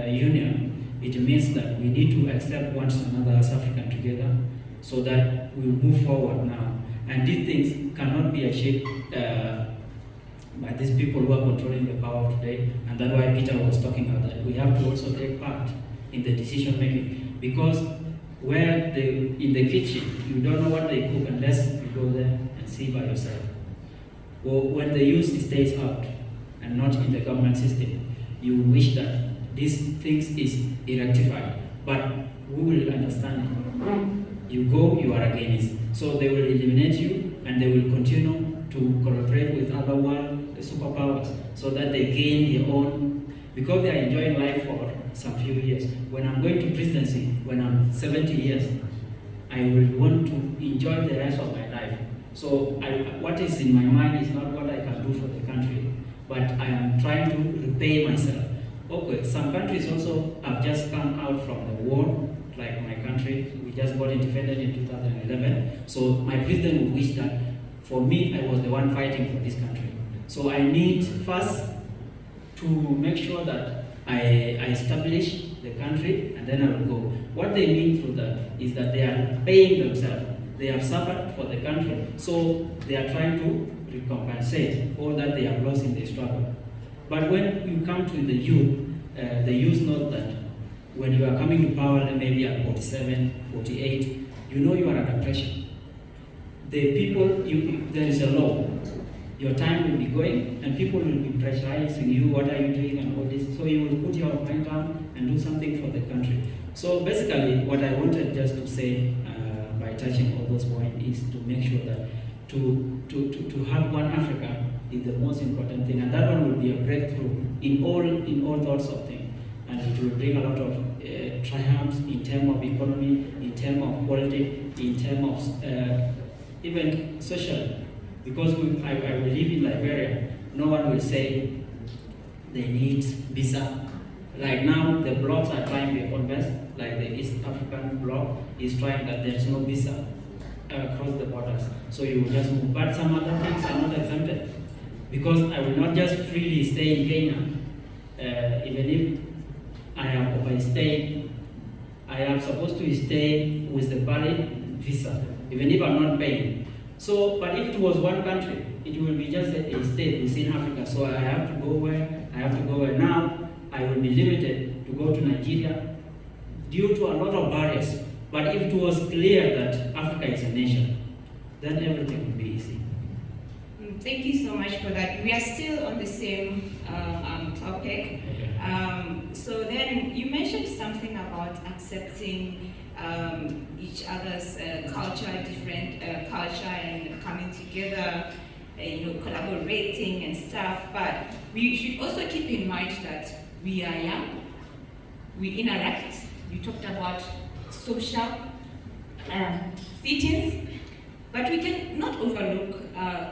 Speaker 3: union, it means that we need to accept one another as African together so that we move forward now. And these things cannot be achieved by these people who are controlling the power today. And that's why Peter was talking about that. We have to also take part in the decision making, because where in the kitchen, you don't know what they cook unless you go there and see by yourself. Or when the youth stays out and not in the government system, you wish that these things is rectified, but we will understand it. You go, you are against. So they will eliminate you, and they will continue to collaborate with other world superpowers so that they gain their own, because they are enjoying life for some few years. When I'm going to presidency, when I'm 70 years, I will want to enjoy the rest of my life. So what is in my mind is not what I can do for the country, but I am trying to repay myself. Okay, some countries also have just come out from the war, like my country. We just got independent in 2011. So my president would wish that for me, I was the one fighting for this country. So I need first to make sure that I establish the country, and then I will go. What they mean through that is that they are paying themselves. They have suffered for the country, so they are trying to recompensate all that they have lost in the struggle. But when you come to the youth know that when you are coming to power, maybe at 47, 48, you know you are under pressure. The people, there is a law. Your time will be going, and people will be pressurizing you, what are you doing, and all this. So you will put your mind down and do something for the country. So basically, what I wanted just to say by touching all those points is to make sure that to have one Africa is the most important thing, and that one will be a breakthrough in all sorts of things, and it will bring a lot of triumphs in terms of economy, in terms of quality, in terms of even social. Because I live in Liberia, no one will say they need visa. Like now, the blocs are trying to converse, like the East African bloc is trying that there's no visa across the borders. So you will just move. But some other things are not exempted. Because I will not just freely stay in Kenya, even if I am overstayed. I am supposed to stay with the valid visa, even if I'm not paying. So, but if it was one country, it will be just a state within Africa. So I have to go where I have to go. And now I will be limited to go to Nigeria due to a lot of barriers. But if it was clear that Africa is a nation, then everything would be easy.
Speaker 1: Thank you so much for that. We are still on the same topic. So then you mentioned something about accepting each other's culture, different culture, and coming together, collaborating and stuff. But we should also keep in mind that we are young, we interact. You talked about social settings, But we can not overlook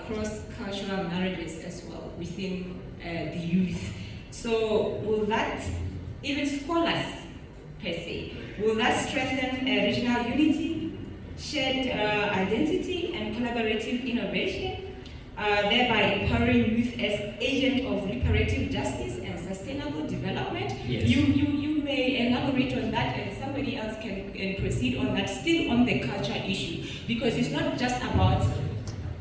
Speaker 1: cross-cultural marriages as well within the youth. So will that, even scholars per se, will that strengthen regional unity, shared identity, and collaborative innovation, thereby empowering youth as agent of reparative justice and sustainable development?
Speaker 3: Yes.
Speaker 1: You may elaborate on that, and somebody else can proceed on that, still on the culture issue, because it's not just about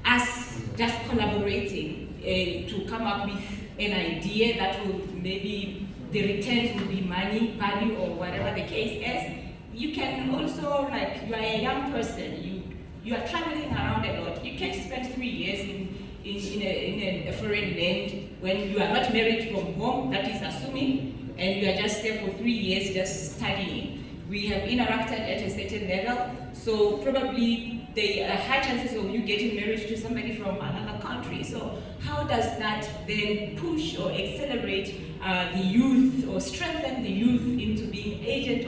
Speaker 1: us just collaborating to come up with an idea that will maybe the returns will be money, value, or whatever the case is. You can also, like, you are a young person, you are traveling around a lot. You can't spend 3 years in a foreign land when you are not married from home, that is assuming, and you are just there for 3 years just studying. We have interacted at a certain level, so probably there are high chances of you getting married to somebody from another country. So how does that then push or accelerate the youth or strengthen the youth into being agents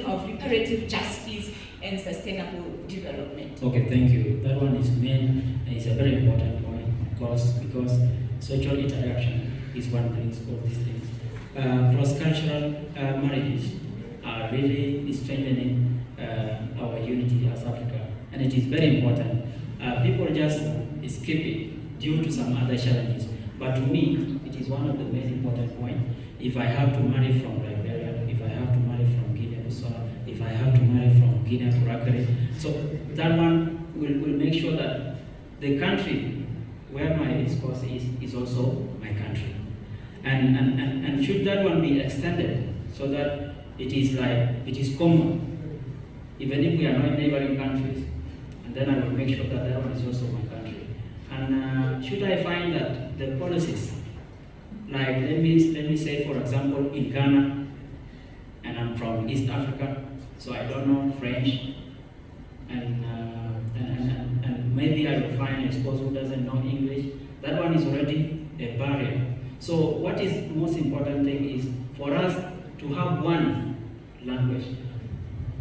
Speaker 1: of reparative justice and sustainable development?
Speaker 3: Okay, thank you. That one is a very important point because social interaction is one thing of these things. Cross-cultural marriages are really strengthening our unity as Africa, and it is very important. People just skip it due to some other challenges, but to me, it is one of the most important points. If I have to marry from Liberia, if I have to marry from Guinea-Bissau, if I have to marry from Guinea-Conakry, so that one will make sure that the country where my spouse is also my country, and should that one be extended so that it is common, even if we are not neighboring countries, and then I will make sure that that one is also my country. And should I find that the policies, like let me say for example in Ghana, and I'm from East Africa, so I don't know French, and maybe I will find a spouse who doesn't know English. That one is already a barrier. So what is the most important thing is for us to have one language.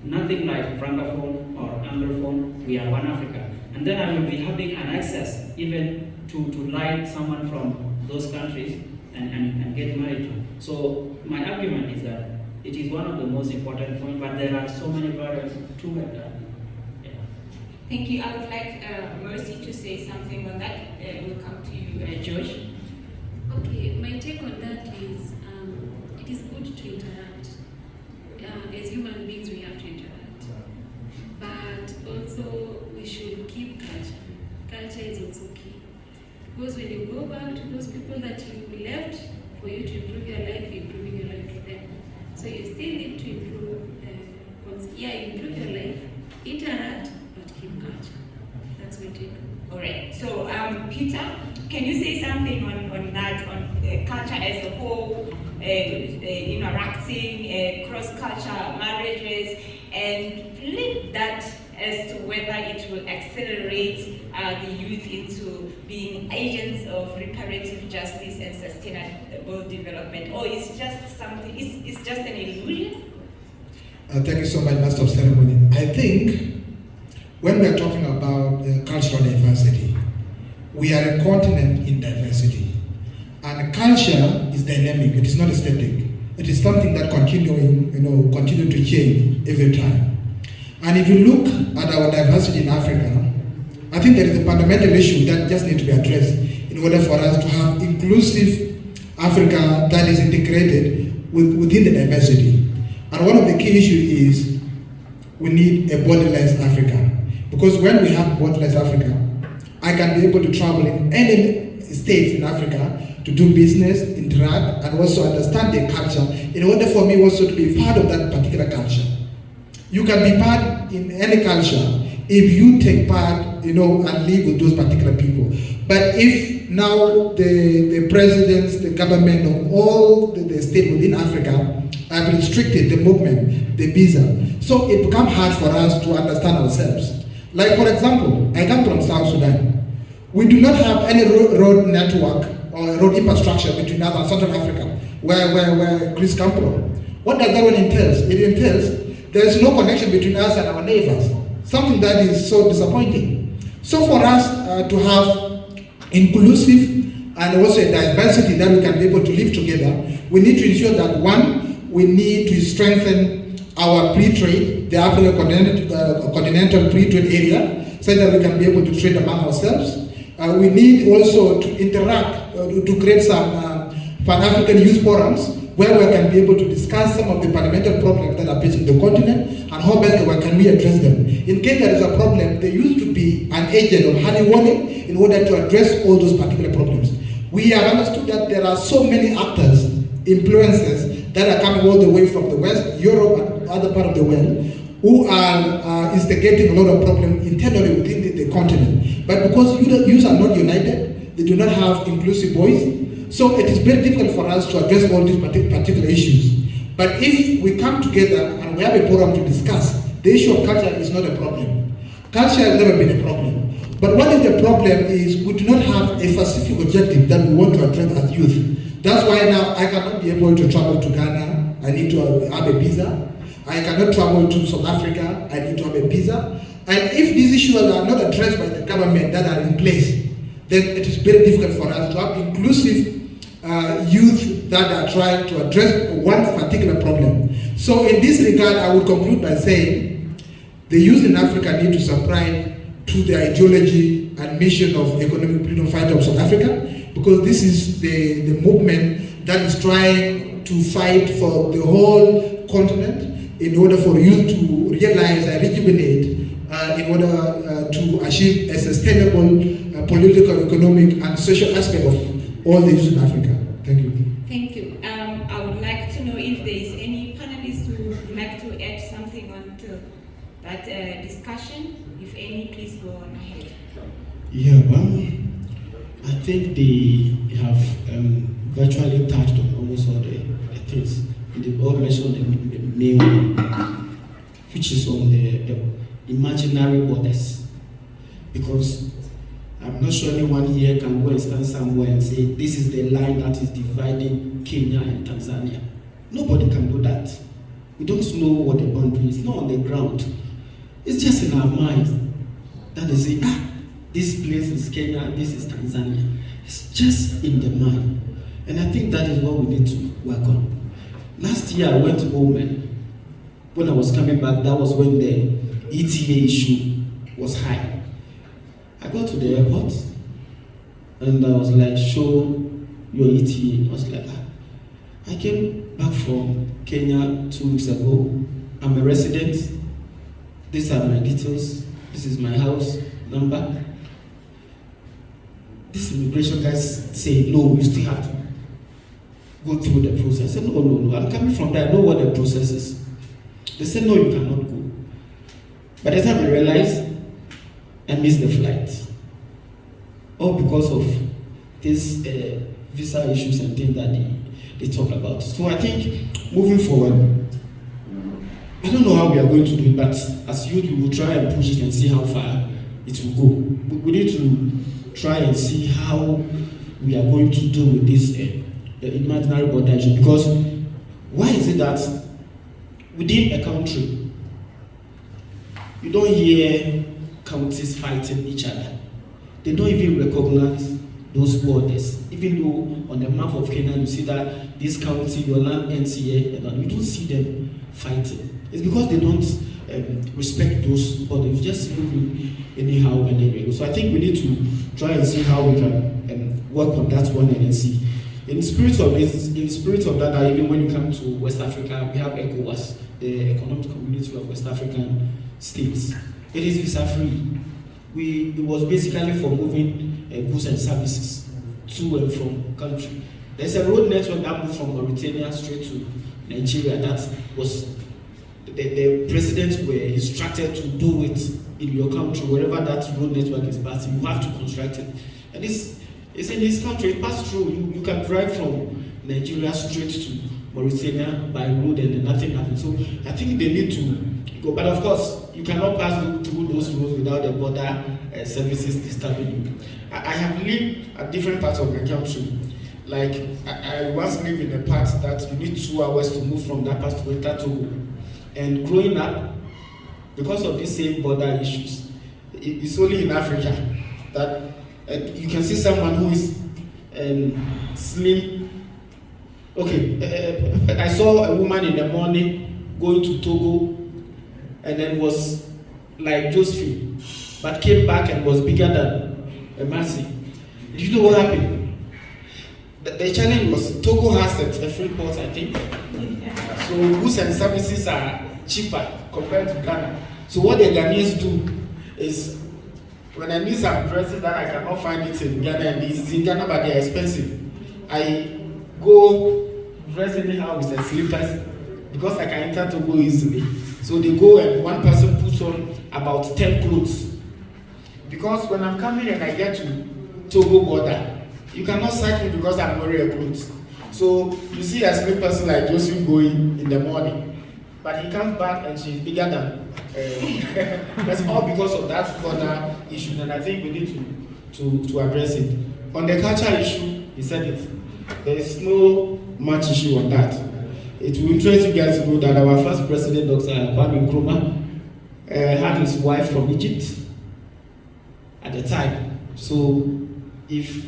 Speaker 3: Nothing like Francophone or Anglophone, we are one Africa. And then I will be having an access even to like someone from those countries and get married to. So my argument is that it is one of the most important points, but there are so many barriers to it. Yeah.
Speaker 1: Thank you. I would like Mercy to say something on that. We'll come to you, George.
Speaker 4: Okay, my take on that is it is good to interact. As human beings, we have to interact. But also, we should keep culture. Culture is also key. Because when you go back to those people that you left, for you to improve your life, you're improving your life for them. So you still need to improve. Improve your life, interact, but keep culture. That's my take.
Speaker 1: All right. So, Peter, can you say something on that, on culture as a whole, interacting, cross-cultural marriages, and link that as to whether it will accelerate the youth into being agents of reparative justice and sustainable development, or it's just something, it's just an illusion?
Speaker 5: Thank you so much, Master of Ceremony. I think when we are talking about cultural diversity, we are a continent in diversity. And culture is dynamic, it is not static. It is something that continue to change every time. And if you look at our diversity in Africa, I think there is a fundamental issue that just needs to be addressed in order for us to have inclusive Africa that is integrated within the diversity. And one of the key issues is we need a borderless Africa. Because when we have borderless Africa, I can be able to travel in any states in Africa to do business, interact, and also understand their culture in order for me also to be part of that particular culture. You can be part in any culture if you take part, and live with those particular people. But if now the presidents, the government of all the states within Africa have restricted the movement, the visa, so it becomes hard for us to understand ourselves. Like for example, I come from South Sudan. We do not have any road network or road infrastructure between us and Central Africa, where Chris comes from. What does that one entail? It entails there is no connection between us and our neighbors. something that is so disappointing. So for us to have inclusive and also a diversity that we can be able to live together, we need to ensure that one, we need to strengthen our pre-trade, the African continental pre-trade area, so that we can be able to trade among ourselves. We need also to interact, to create some Pan-African youth forums where we can be able to discuss some of the fundamental problems that are facing the continent and how best can we address them. In case there is a problem, there used to be an agent of honey warning in order to address all those particular problems. We have understood that there are so many actors, influencers that are coming all the way from the West, Europe and other part of the world, who are instigating a lot of problems internally within the continent. But because youth are not united, they do not have inclusive voice, so it is very difficult for us to address all these particular issues. But if we come together and we have a forum to discuss, the issue of culture is not a problem. Culture has never been a problem. But what is the problem is we do not have a specific objective that we want to address as youth. That's why now I cannot be able to travel to Ghana, I need to have a visa. I cannot travel to South Africa, I need to have a visa. And if these issues are not addressed by the government that are in place, then it is very difficult for us to have inclusive youth that are trying to address one particular problem. So in this regard, I would conclude by saying the youth in Africa need to subscribe to the ideology and mission of economic freedom fighter of South Africa, because this is the movement that is trying to fight for the whole continent in order for youth to realize and rejuvenate in order to achieve a sustainable political, economic, and social aspect of all the youth in Africa. Thank you.
Speaker 1: Thank you. I would like to know if there is any panelists who would like to add something onto that discussion. If any, please go on ahead.
Speaker 6: Yeah, I think they have virtually touched on almost all the things. They all mentioned the main one, which is on the imaginary borders. Because I'm not sure anyone here can go and stand somewhere and say, this is the line that is dividing Kenya and Tanzania. Nobody can do that. We don't know what the boundary is, not on the ground. It's just in our minds that they say, this place is Kenya, this is Tanzania. It's just in the mind. And I think that is what we need to work on. Last year I went home, and when I was coming back, that was when the ETA issue was high. I got to the airport and I was like, show your ETA. I was like, I came back from Kenya 2 weeks ago. I'm a resident. These are my details. This is my house number. This immigration guys say, no, you still have to go through the process. I said, no, I'm coming from there. I know what the process is. They said, no, you cannot go. By the time I realized, I missed the flight. All because of these visa issues and things that they talk about. So I think moving forward, I don't know how we are going to do it, but as youth, we will try and push it and see how far it will go. We need to try and see how we are going to deal with this imaginary border issue. Because why is it that within a country, you don't hear counties fighting each other? They don't even recognize those borders. Even though on the map of Kenya, you see that this county, your land ends here, and you don't see them fighting. It's because they don't respect those borders. You just move anyhow and anyway. So I think we need to try and see how we can work on that one and then see. In the spirit of that, even when you come to West Africa, we have ECOWAS, the Economic Community of West African States. It is visa-free. It was basically for moving goods and services to and from country. There's a road network that moved from Mauritania straight to Nigeria. That was the presidents were instructed to do it in your country, wherever that road network is passing. You have to construct it, and it's in this country. It passed through. You can drive from Nigeria straight to Mauritania by road, and nothing happens. So I think they need to go. But of course, you cannot pass through those roads without the border services disturbing you. I have lived at different parts of my country. Like I once lived in a part that you need 2 hours to move from that part to enter Togo. And growing up, because of these same border issues. It's only in Africa that you can see someone who is slim. Okay, I saw a woman in the morning going to Togo and then was like Josephine, but came back and was bigger than a Mercy. Did you know what happened? The challenge was Togo has a free port, I think. So goods and services are cheaper compared to Ghana. So what the Ghanaians do is, when I need some dresses that I cannot find it in Ghana, and it's in Ghana but they are expensive, I go dress anyhow with the slippers because I can enter Togo easily. So they go and one person puts on about 10 clothes. Because when I'm coming and I get to Togo border, you cannot cycle because I'm wearing a clothes. So you see a slim person like Joseph going in the morning, but he comes back and she's bigger than. That's all because of that border issue, and I think we need to address it. On the culture issue, he said it. There is no much issue on that. It will interest you guys to know that our first president, Dr. Kwame Nkrumah, had his wife from Egypt at the time. So if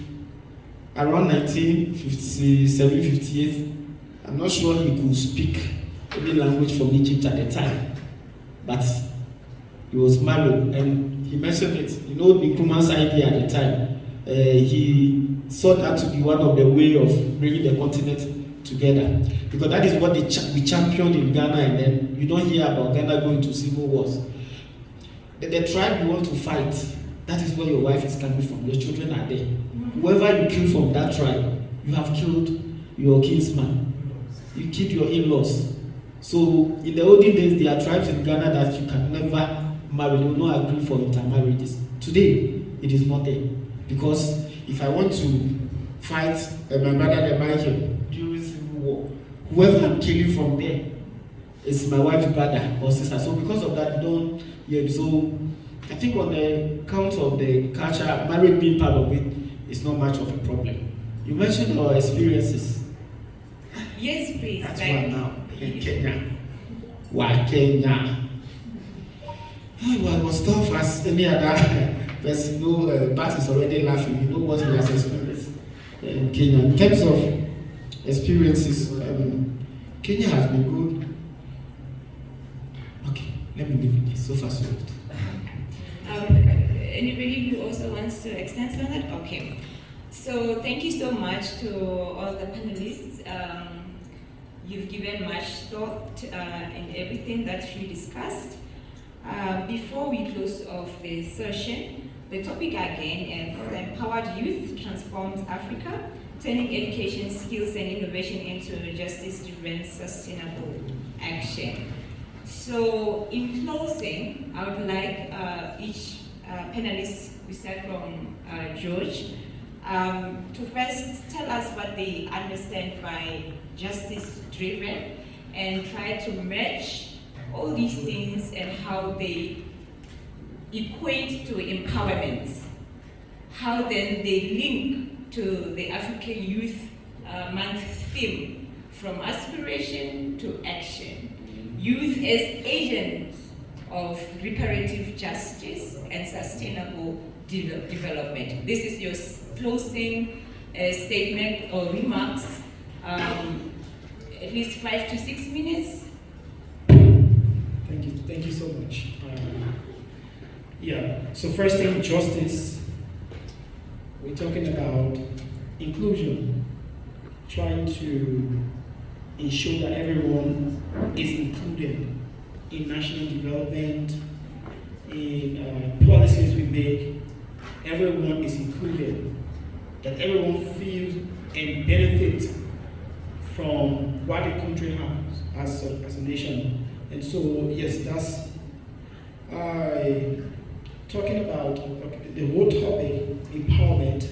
Speaker 6: around 1957, 58, I'm not sure he could speak any language from Egypt at the time, but he was married, and he mentioned it. You know, Nkrumah's idea at the time, he saw that to be one of the way of bringing the continent together, because that is what we championed in Ghana, and then you don't hear about Ghana going to civil wars. The tribe you want to fight, that is where your wife is coming from, your children are there. Whoever you kill from that tribe, you have killed your kinsman, you killed your in-laws. So in the olden days, there are tribes in Ghana that you can never marry, they will not agree for intermarriages. Today, it is not there. Because if I want to fight my brother the Michael during civil war, whoever I'm killing from there is my wife's brother or sister. So because of that, don't, yeah, so I think on the count of the culture, marriage being part of it is not much of a problem. You mentioned our experiences.
Speaker 1: Yes, please.
Speaker 6: That's one now. In Kenya. Why Kenya? Well, it was tough as any other person. You know, Bat is already laughing. You know what he has experienced in Kenya. In terms of experiences, Kenya has been good. Okay, let me leave it there. So far, so good.
Speaker 1: Anybody who also wants to extend on that? Okay. So thank you so much to all the panelists. You've given much thought in everything that you discussed. Before we close off the session, the topic again is Empowered Youth Transforms Africa, turning education, skills and innovation into justice-driven sustainable action. So in closing, I would like each panelist, we start from George, to first tell us what they understand by justice-driven and try to match all these things and how they equate to empowerment. How then they link to the African Youth Month theme, from aspiration to action. Youth as agents of reparative justice and sustainable development. This is your closing statement or remarks, at least 5 to 6 minutes.
Speaker 2: Thank you so much. So first thing, justice. We're talking about inclusion, trying to ensure that everyone is included in national development, in policies we make. Everyone is included, that everyone feels and benefits from what the country has as a nation. And so, yes, that's talking about the whole topic, empowerment.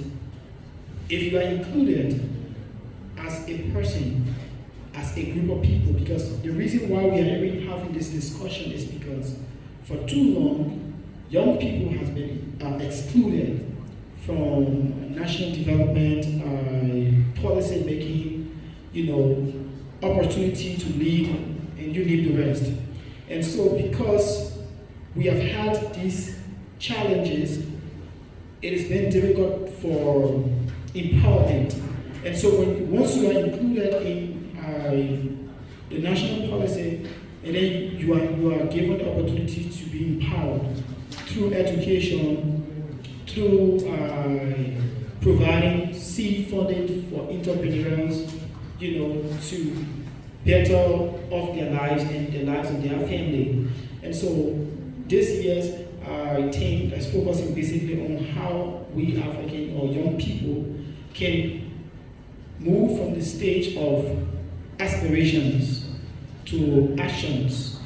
Speaker 2: If you are included as a person, as a group of people, because the reason why we are even having this discussion is because for too long, young people have been excluded from national development, policy making, opportunity to lead, and you need the rest. And so because we have had these challenges, it has been difficult for empowerment. And so once you are included in the national policy, and then you are given the opportunity to be empowered through education, through providing seed funding for entrepreneurs, to better off their lives and the lives of their family. And so this year's team is focusing basically on how we African or young people can move from the stage of aspirations to actions,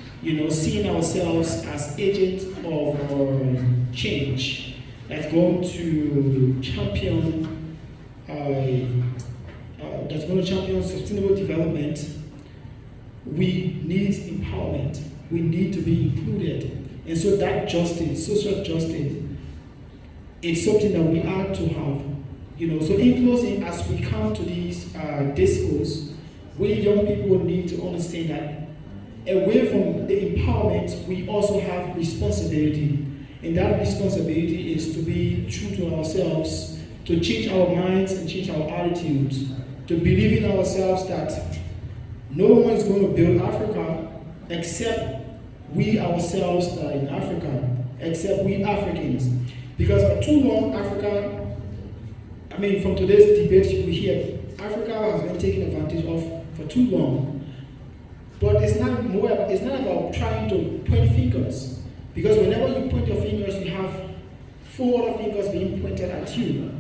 Speaker 2: seeing ourselves as agents of change that's going to champion sustainable development. We need empowerment. We need to be included. And so that justice, social justice, is something that we are to have. So in closing, as we come to these discourse, we young people need to understand that away from the empowerment, we also have responsibility. And that responsibility is to be true to ourselves, to change our minds and change our attitudes, to believe in ourselves that no one is going to build Africa except we ourselves that are in Africa, except we Africans. Because for too long, from today's debate, you will hear Africa has been taken advantage of for too long. But it's not about trying to point fingers. Because whenever you point your fingers, you have 4 other fingers being pointed at you.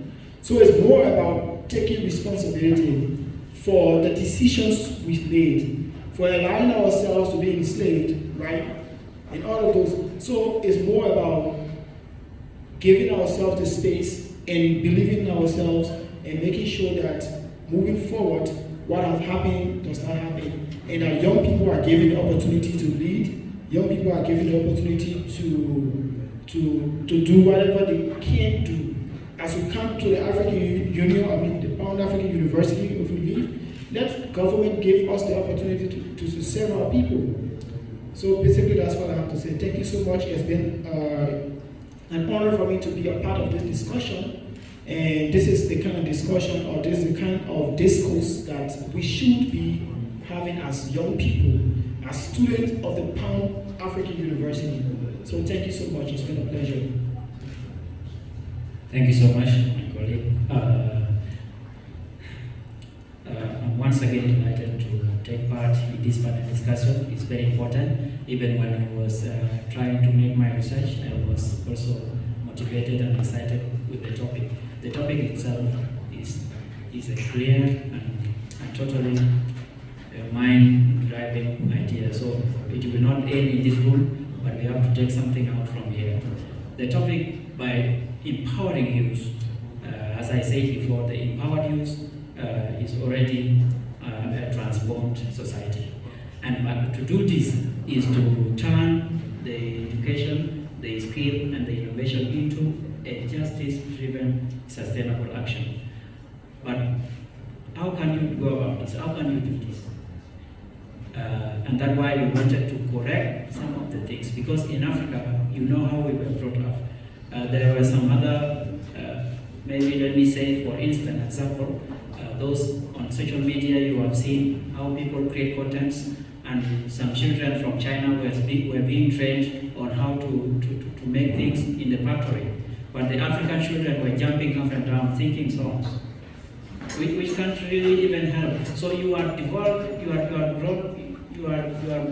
Speaker 2: So it's more about taking responsibility for the decisions we've made, for allowing ourselves to be enslaved, right? And all of those. So it's more about giving ourselves the space and believing in ourselves and making sure that moving forward, what has happened does not happen. And that young people are given the opportunity to lead. Young people are given the opportunity to do whatever they can do. As we come to the African Union, the Pan-African University, if we leave, let government give us the opportunity to serve our people. So basically that's what I have to say. Thank you so much. It's been an honor for me to be a part of this discussion. And this is the kind of discussion, or this is the kind of discourse that we should be having as young people, as students of the Pan-African University. So thank you so much. It's been a pleasure.
Speaker 3: Thank you so much, my colleague. I'm once again delighted to take part in this panel discussion. It's very important. Even when I was trying to make my research, I was also motivated and excited with the topic. The topic itself is a clear and totally mind-driving idea. So it will not end in this room, but we have to take something out from here. The topic, by empowering youth, as I said before, the empowered youth is already a transformed society. And to do this is to turn the education, the skill, and the innovation into a justice-driven, sustainable action. But how can you go about this? How can you do this? And that's why we wanted to correct some of the things, because in Africa, you know how we were brought up. There were some other, maybe let me say, for instance, example, those on social media, you have seen how people create contents, and some children from China were being trained on how to make things in the factory. But the African children were jumping up and down, thinking songs, which can't really even help. So you are developed, you are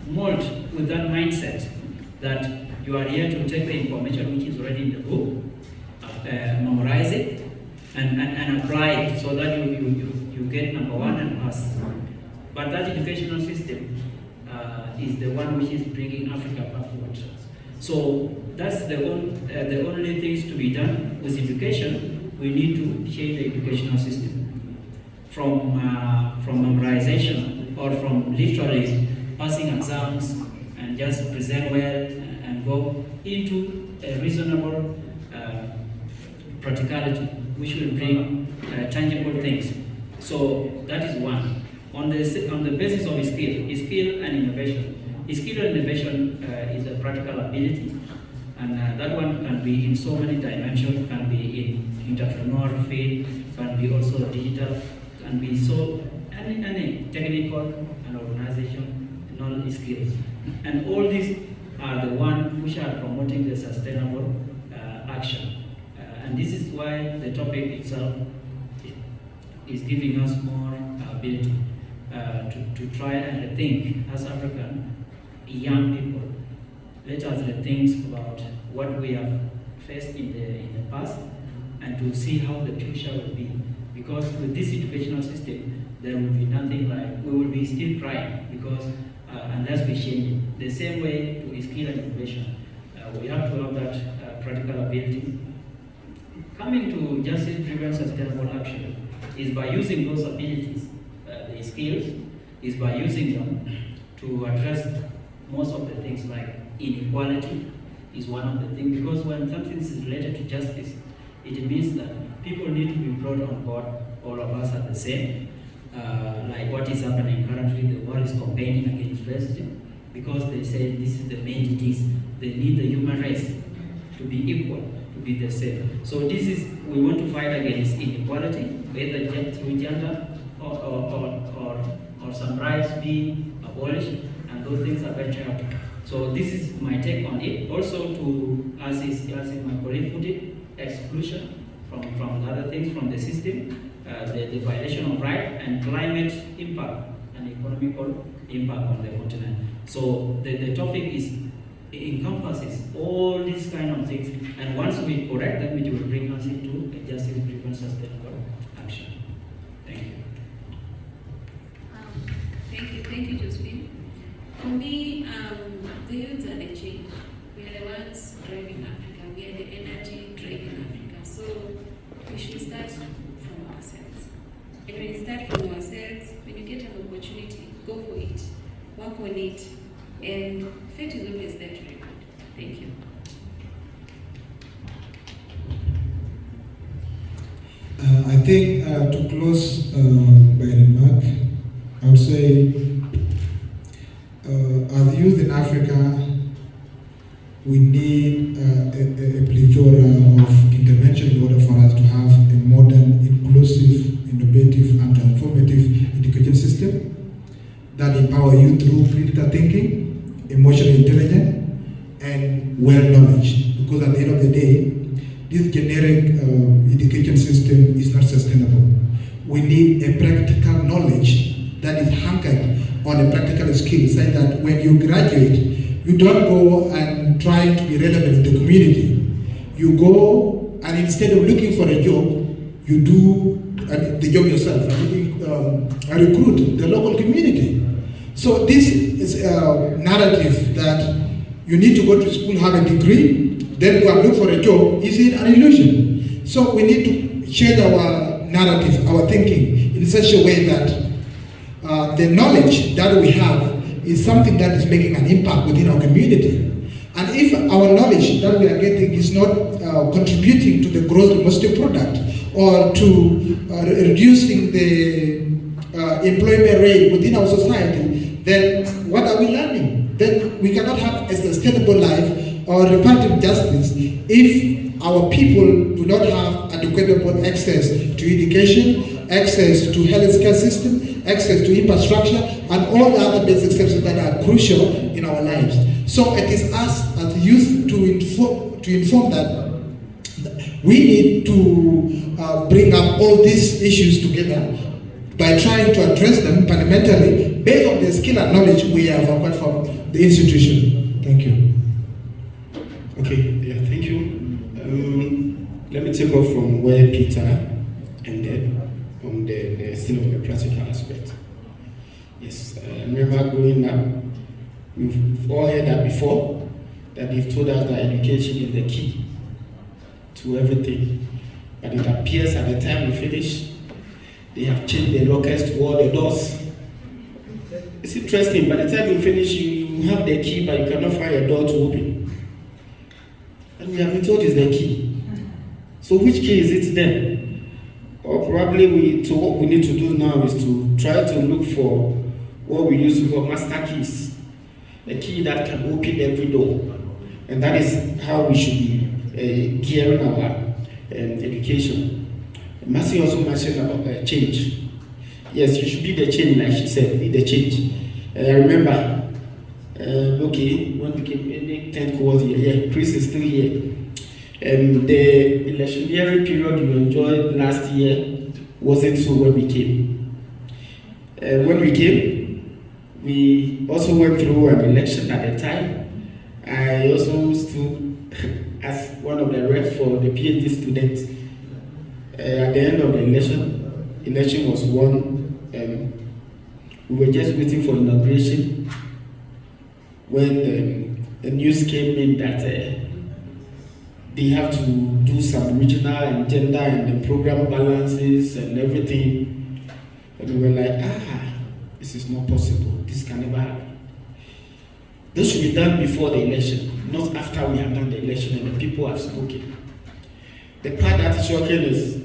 Speaker 3: molded with that mindset that you are here to take the information which is already in the book, memorize it, and apply it so that you get number 1 and pass. But that educational system is the one which is bringing Africa backward. So that's the only things to be done with education. We need to change the educational system from memorization or from literally passing exams and just present well and go into a reasonable practicality, which will bring tangible things. So that is one. On the basis of skill and innovation, skill and innovation is a practical ability, and that one can be in so many dimensions. Can be in entrepreneurial field, can be also digital, can be so any technical and organization knowledge skills, and all these are the ones which are promoting the sustainable action, and this is why the topic itself is giving us more ability to try and rethink as African young people. Let us rethink about what we have faced in the past and to see how the future will be. Because with this educational system, there will be nothing like, we will be still crying because unless we change it. The same way to skill and innovation. We have to have that practical ability. Coming to justice-driven sustainable action is by using those abilities, the skills, is by using them to address most of the things like inequality is one of the things, because when something is related to justice, it means that people need to be brought on board, all of us are the same. Like what is happening currently, the world is campaigning against racism because they say this is the main disease. They need the human race to be equal, to be the same. So this is, we want to fight against inequality, whether through gender or some rights being abolished, and those things are very terrible. So this is my take on it. Also to, as my colleague put it, exclusion from other things from the system, the violation of right, and climate impact and economical impact on the continent. So the topic encompasses all these kind of things, and once we correct them, it will bring us into a justice-driven sustainable action. Thank you.
Speaker 4: Thank you, Josephine. For me, the youths are the change. We are the ones driving Africa. We are the energy driving Africa. So we should start from ourselves. And when you start from ourselves, when you get an opportunity, go for it, work on it, and fate is always there to reward. Thank you.
Speaker 5: I think to close by remark, I would say as youth in Africa, we need a plethora of intervention in order for us to have a modern, inclusive, innovative, and transformative education system that empower you through critical thinking, emotional intelligence, and well knowledge. Because at the end of the day, this generic education system is not sustainable. We need a practical knowledge that is anchored on a practical skill, so that when you graduate, you don't go and try to be relevant in the community. You go and instead of looking for a job, you do the job yourself and recruit the local community. So this is a narrative that you need to go to school, have a degree, then go and look for a job. Is it an illusion? So we need to change our narrative, our thinking in such a way that the knowledge that we have is something that is making an impact within our community. And if our knowledge that we are getting is not contributing to the gross domestic product or to reducing the employment rate within our society, then what are we learning? Then we cannot have a sustainable life or reparative justice if our people do not have adequate access to education, access to health care system, access to infrastructure, and all the other basic services that are crucial in our lives. So it is us as youth to inform that we need to bring up all these issues together by trying to address them fundamentally based on the skill and knowledge we have acquired from the institution. Thank you.
Speaker 6: Okay, yeah, thank you. Let me take off from where Peter ended, on the still on the practical aspect. Yes, I remember growing up, we've all heard that before, that they've told us that education is the key to everything. But it appears at the time we finish, they have changed the lockers to all the doors. It's interesting, by the time you finish, you have the key, but you cannot find a door to open. And we have been told it's the key. So which key is it then? Or probably what we need to do now is to try to look for what we used to call master keys. the key that can open every door. And that is how we should be gearing our education. Mercy also mentioned about change. Yes, you should be the change, like she said, be the change. I remember, okay, when we came in the 10th course year, yeah, Chris is still here. The electioneering period you enjoyed last year wasn't so when we came. When we came, we also went through an election at the time. I also stood as one of the reps for the PhD students. At the end of the election was won. We were just waiting for inauguration when the news came in that they have to do some regional and gender and the program balances and everything. And we were like, this is not possible. This can never happen. This should be done before the election, not after we have done the election and the people have spoken. The part that is shocking is,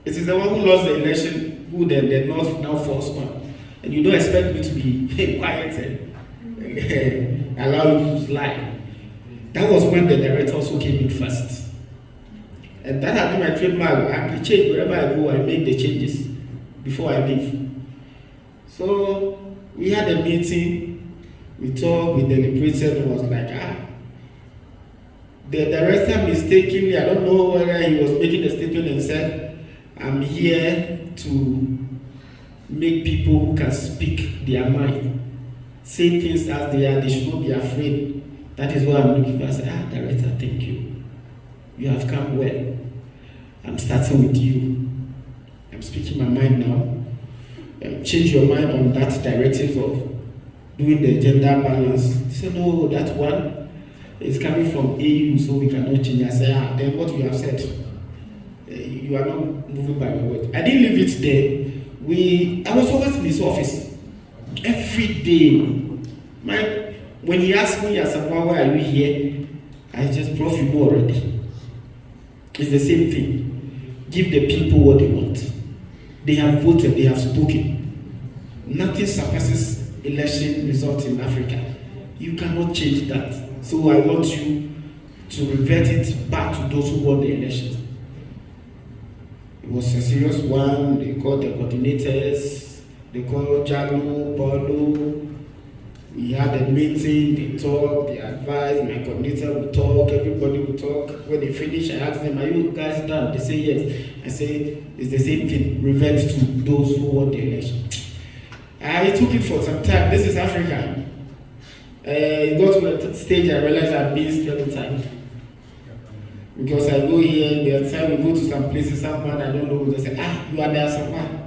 Speaker 6: it is the one who lost the election who the North now forced on. And you don't expect me to be quiet and allow you to slide. That was when the director also came in first. And that had been my trademark. I change wherever I go, I make the changes before I leave. So we had a meeting, we talked, we deliberated, and was like, the director mistakenly, I don't know whether he was making a statement and said, I'm here to make people who can speak their mind, say things as they are, they should not be afraid. That is what I'm looking for. I said, director, thank you. You have come well. I'm starting with you. I'm speaking my mind now. Change your mind on that directive of doing the gender balance. He said, no, that one is coming from AU, so we cannot change. I said, then what you have said, you are not moving by my word. I didn't leave it there. I was always in his office every day. When he asked me, I said, why are you here? I just, Prof, you know already. It's the same thing. Give the people what they want. They have voted, they have spoken. Nothing surpasses election results in Africa. You cannot change that. So I want you to revert it back to those who won the elections. It was a serious one. They called the coordinators, they called Jalo, Paulo. We had a meeting, they talked, they advised, my coordinator would talk, everybody would talk. When they finish, I asked them, are you guys done? They say yes. I say, it's the same thing, revert to those who won the election. I took it for some time. This is Africa. It got to a stage I realized I've been spending time. Because I go here, the time we go to some places, someone I don't know, they say, you are there, someone.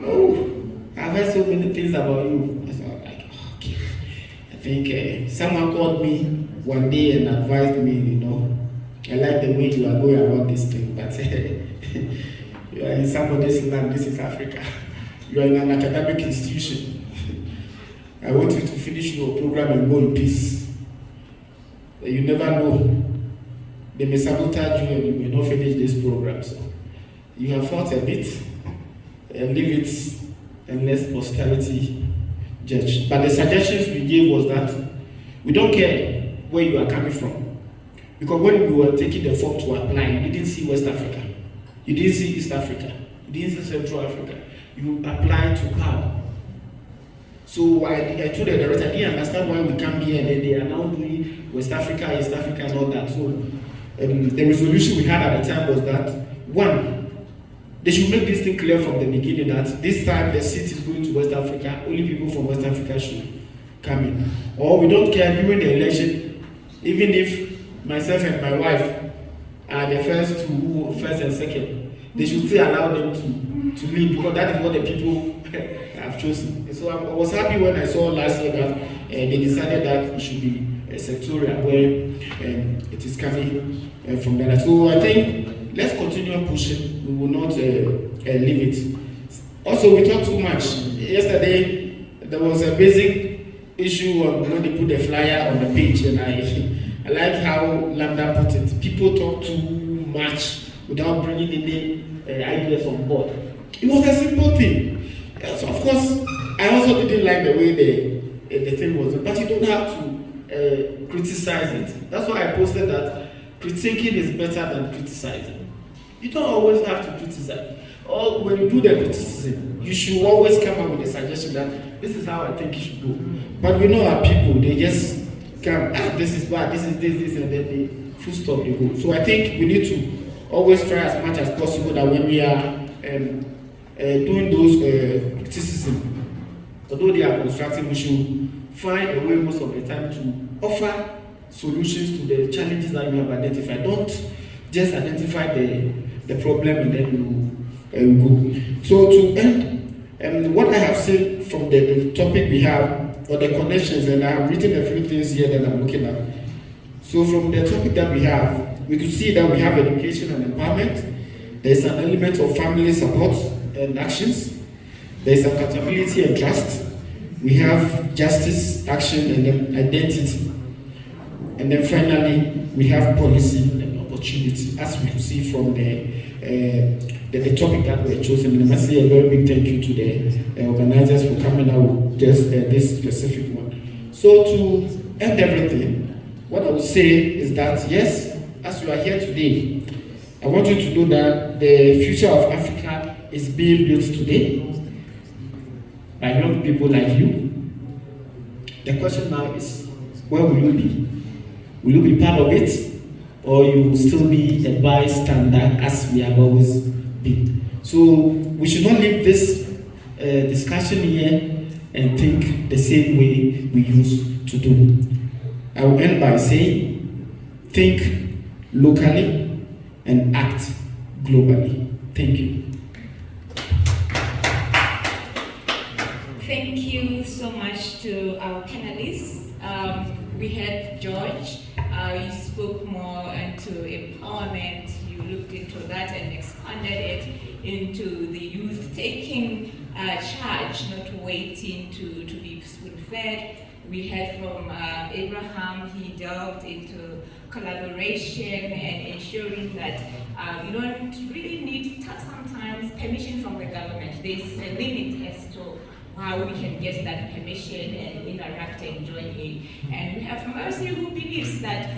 Speaker 6: Oh, I've heard so many things about you. I said, like, okay. I think someone called me one day and advised me, I like the way you are going around this thing, but you are in somebody's land, this is Africa. You are in an academic institution. I want you to finish your program and go in peace. You never know. They may sabotage you and you may not finish this program. So you have fought a bit and leave it and let posterity judge. But the suggestions we gave was that we don't care where you are coming from. Because when we were taking the form to apply, you didn't see West Africa. You didn't see East Africa. You didn't see Central Africa. You applied to PAU. So I told the director, I didn't understand why we come here and then they are now doing West Africa, East Africa and all that. So the resolution we had at the time was that, one, they should make this thing clear from the beginning that this time the seat is going to West Africa, only people from West Africa should come in. Or we don't care during the election, even if myself and my wife are the first and second, they should still allow them to lead because that is what the people have chosen. So I was happy when I saw last year that they decided that it should be a sectorial where it is coming from Ghana. So I think let's continue pushing. We will not leave it. Also, we talked too much. Yesterday, there was a basic issue on when they put the flyer on the page, and I like how Lambda put it. People talk too much without bringing any ideas on board. It was a simple thing. So of course, I also didn't like the way the thing was. But you don't have to criticize it. That's why I posted that critiquing is better than criticizing. You don't always have to criticize. Or when you do the criticism, you should always come up with a suggestion that this is how I think it should go. But we know our people, they just come, this is bad, this, and then they full stop, they go. So I think we need to always try as much as possible that when we are doing those criticism, although they are constructive, we should find a way most of the time to offer solutions to the challenges that we have identified. Don't just identify the problem and then you go. So to end, what I have seen from the topic we have, or the connections, and I have written a few things here that I'm looking at. So from the topic that we have, we could see that we have education and empowerment. There's an element of family support and actions. There's accountability and trust. We have justice, action, and then identity. And then finally, we have policy and opportunity, as we could see from the topic that we have chosen. And I must say a very big thank you to the organizers for coming out with just this specific one. So to end everything, what I would say is that yes, as you are here today, I want you to know that the future of Africa is being built today by young people like you. The question now is, where will you be? Will you be part of it, or you will still be a bystander as we have always been? So we should not leave this discussion here and think the same way we used to do. I will end by saying, think locally and act globally. Thank you.
Speaker 1: Thank you so much to our panelists. We had George. You spoke more into empowerment. You looked into that and expanded it into the youth taking charge, not waiting to be spoon-fed. We heard from Abraham. He delved into collaboration and ensuring that you don't really need sometimes permission from the government. There's a limit as to how we can get that permission and interact and join in. And we have Mercy, who believes that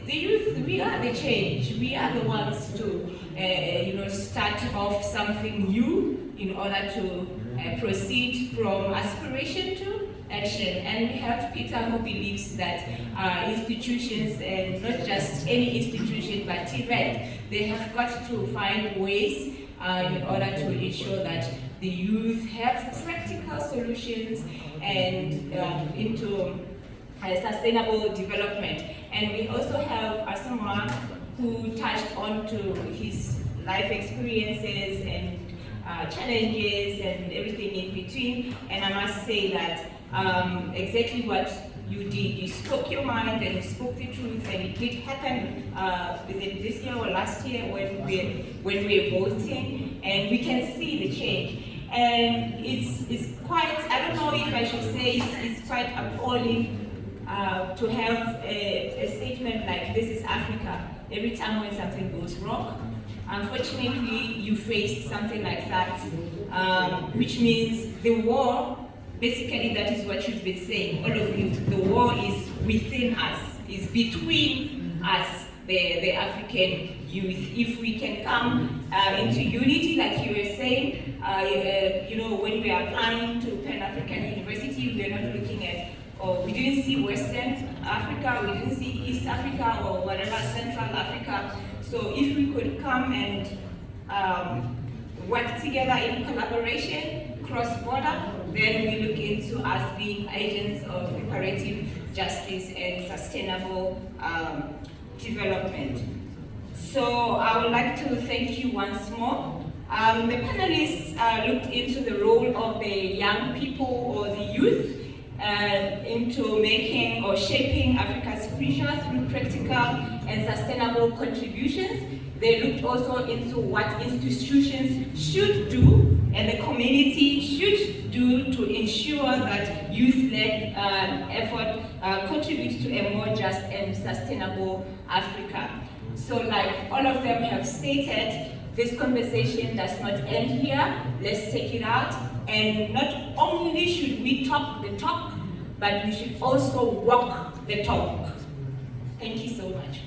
Speaker 1: the youth, we are the change. We are the ones to start off something new in order to proceed from aspiration to action. And we have Peter, who believes that institutions, and not just any institution, but TVET, they have got to find ways in order to ensure that the youth have practical solutions and into sustainable development. And we also have Asamoah, who touched on to his life experiences and challenges and everything in between. And I must say that exactly what you did, you spoke your mind and you spoke the truth, and it did happen within this year or last year when we were voting, and we can see the change. And it's quite, I don't know if I should say it's quite appalling to have a statement like, this is Africa, every time when something goes wrong. Unfortunately, you faced something like that, which means the war, basically that is what you've been saying, all of you, the war is within us, is between us, the African youth. If we can come into unity, like you were saying, when we are applying to Pan-African University, we are not looking at, or we didn't see Western Africa, we didn't see East Africa, or whatever, Central Africa. So if we could come and work together in collaboration, cross-border, then we look into us being agents of reparative justice and sustainable development. So I would like to thank you once more. The panelists looked into the role of the young people or the youth into making or shaping Africa's future through practical and sustainable contributions. They looked also into what institutions should do and the community should do to ensure that youth-led effort contributes to a more just and sustainable Africa. So like all of them have stated, this conversation does not end here. Let's take it out. And not only should we talk the talk, but we should also walk the talk. Thank you so much.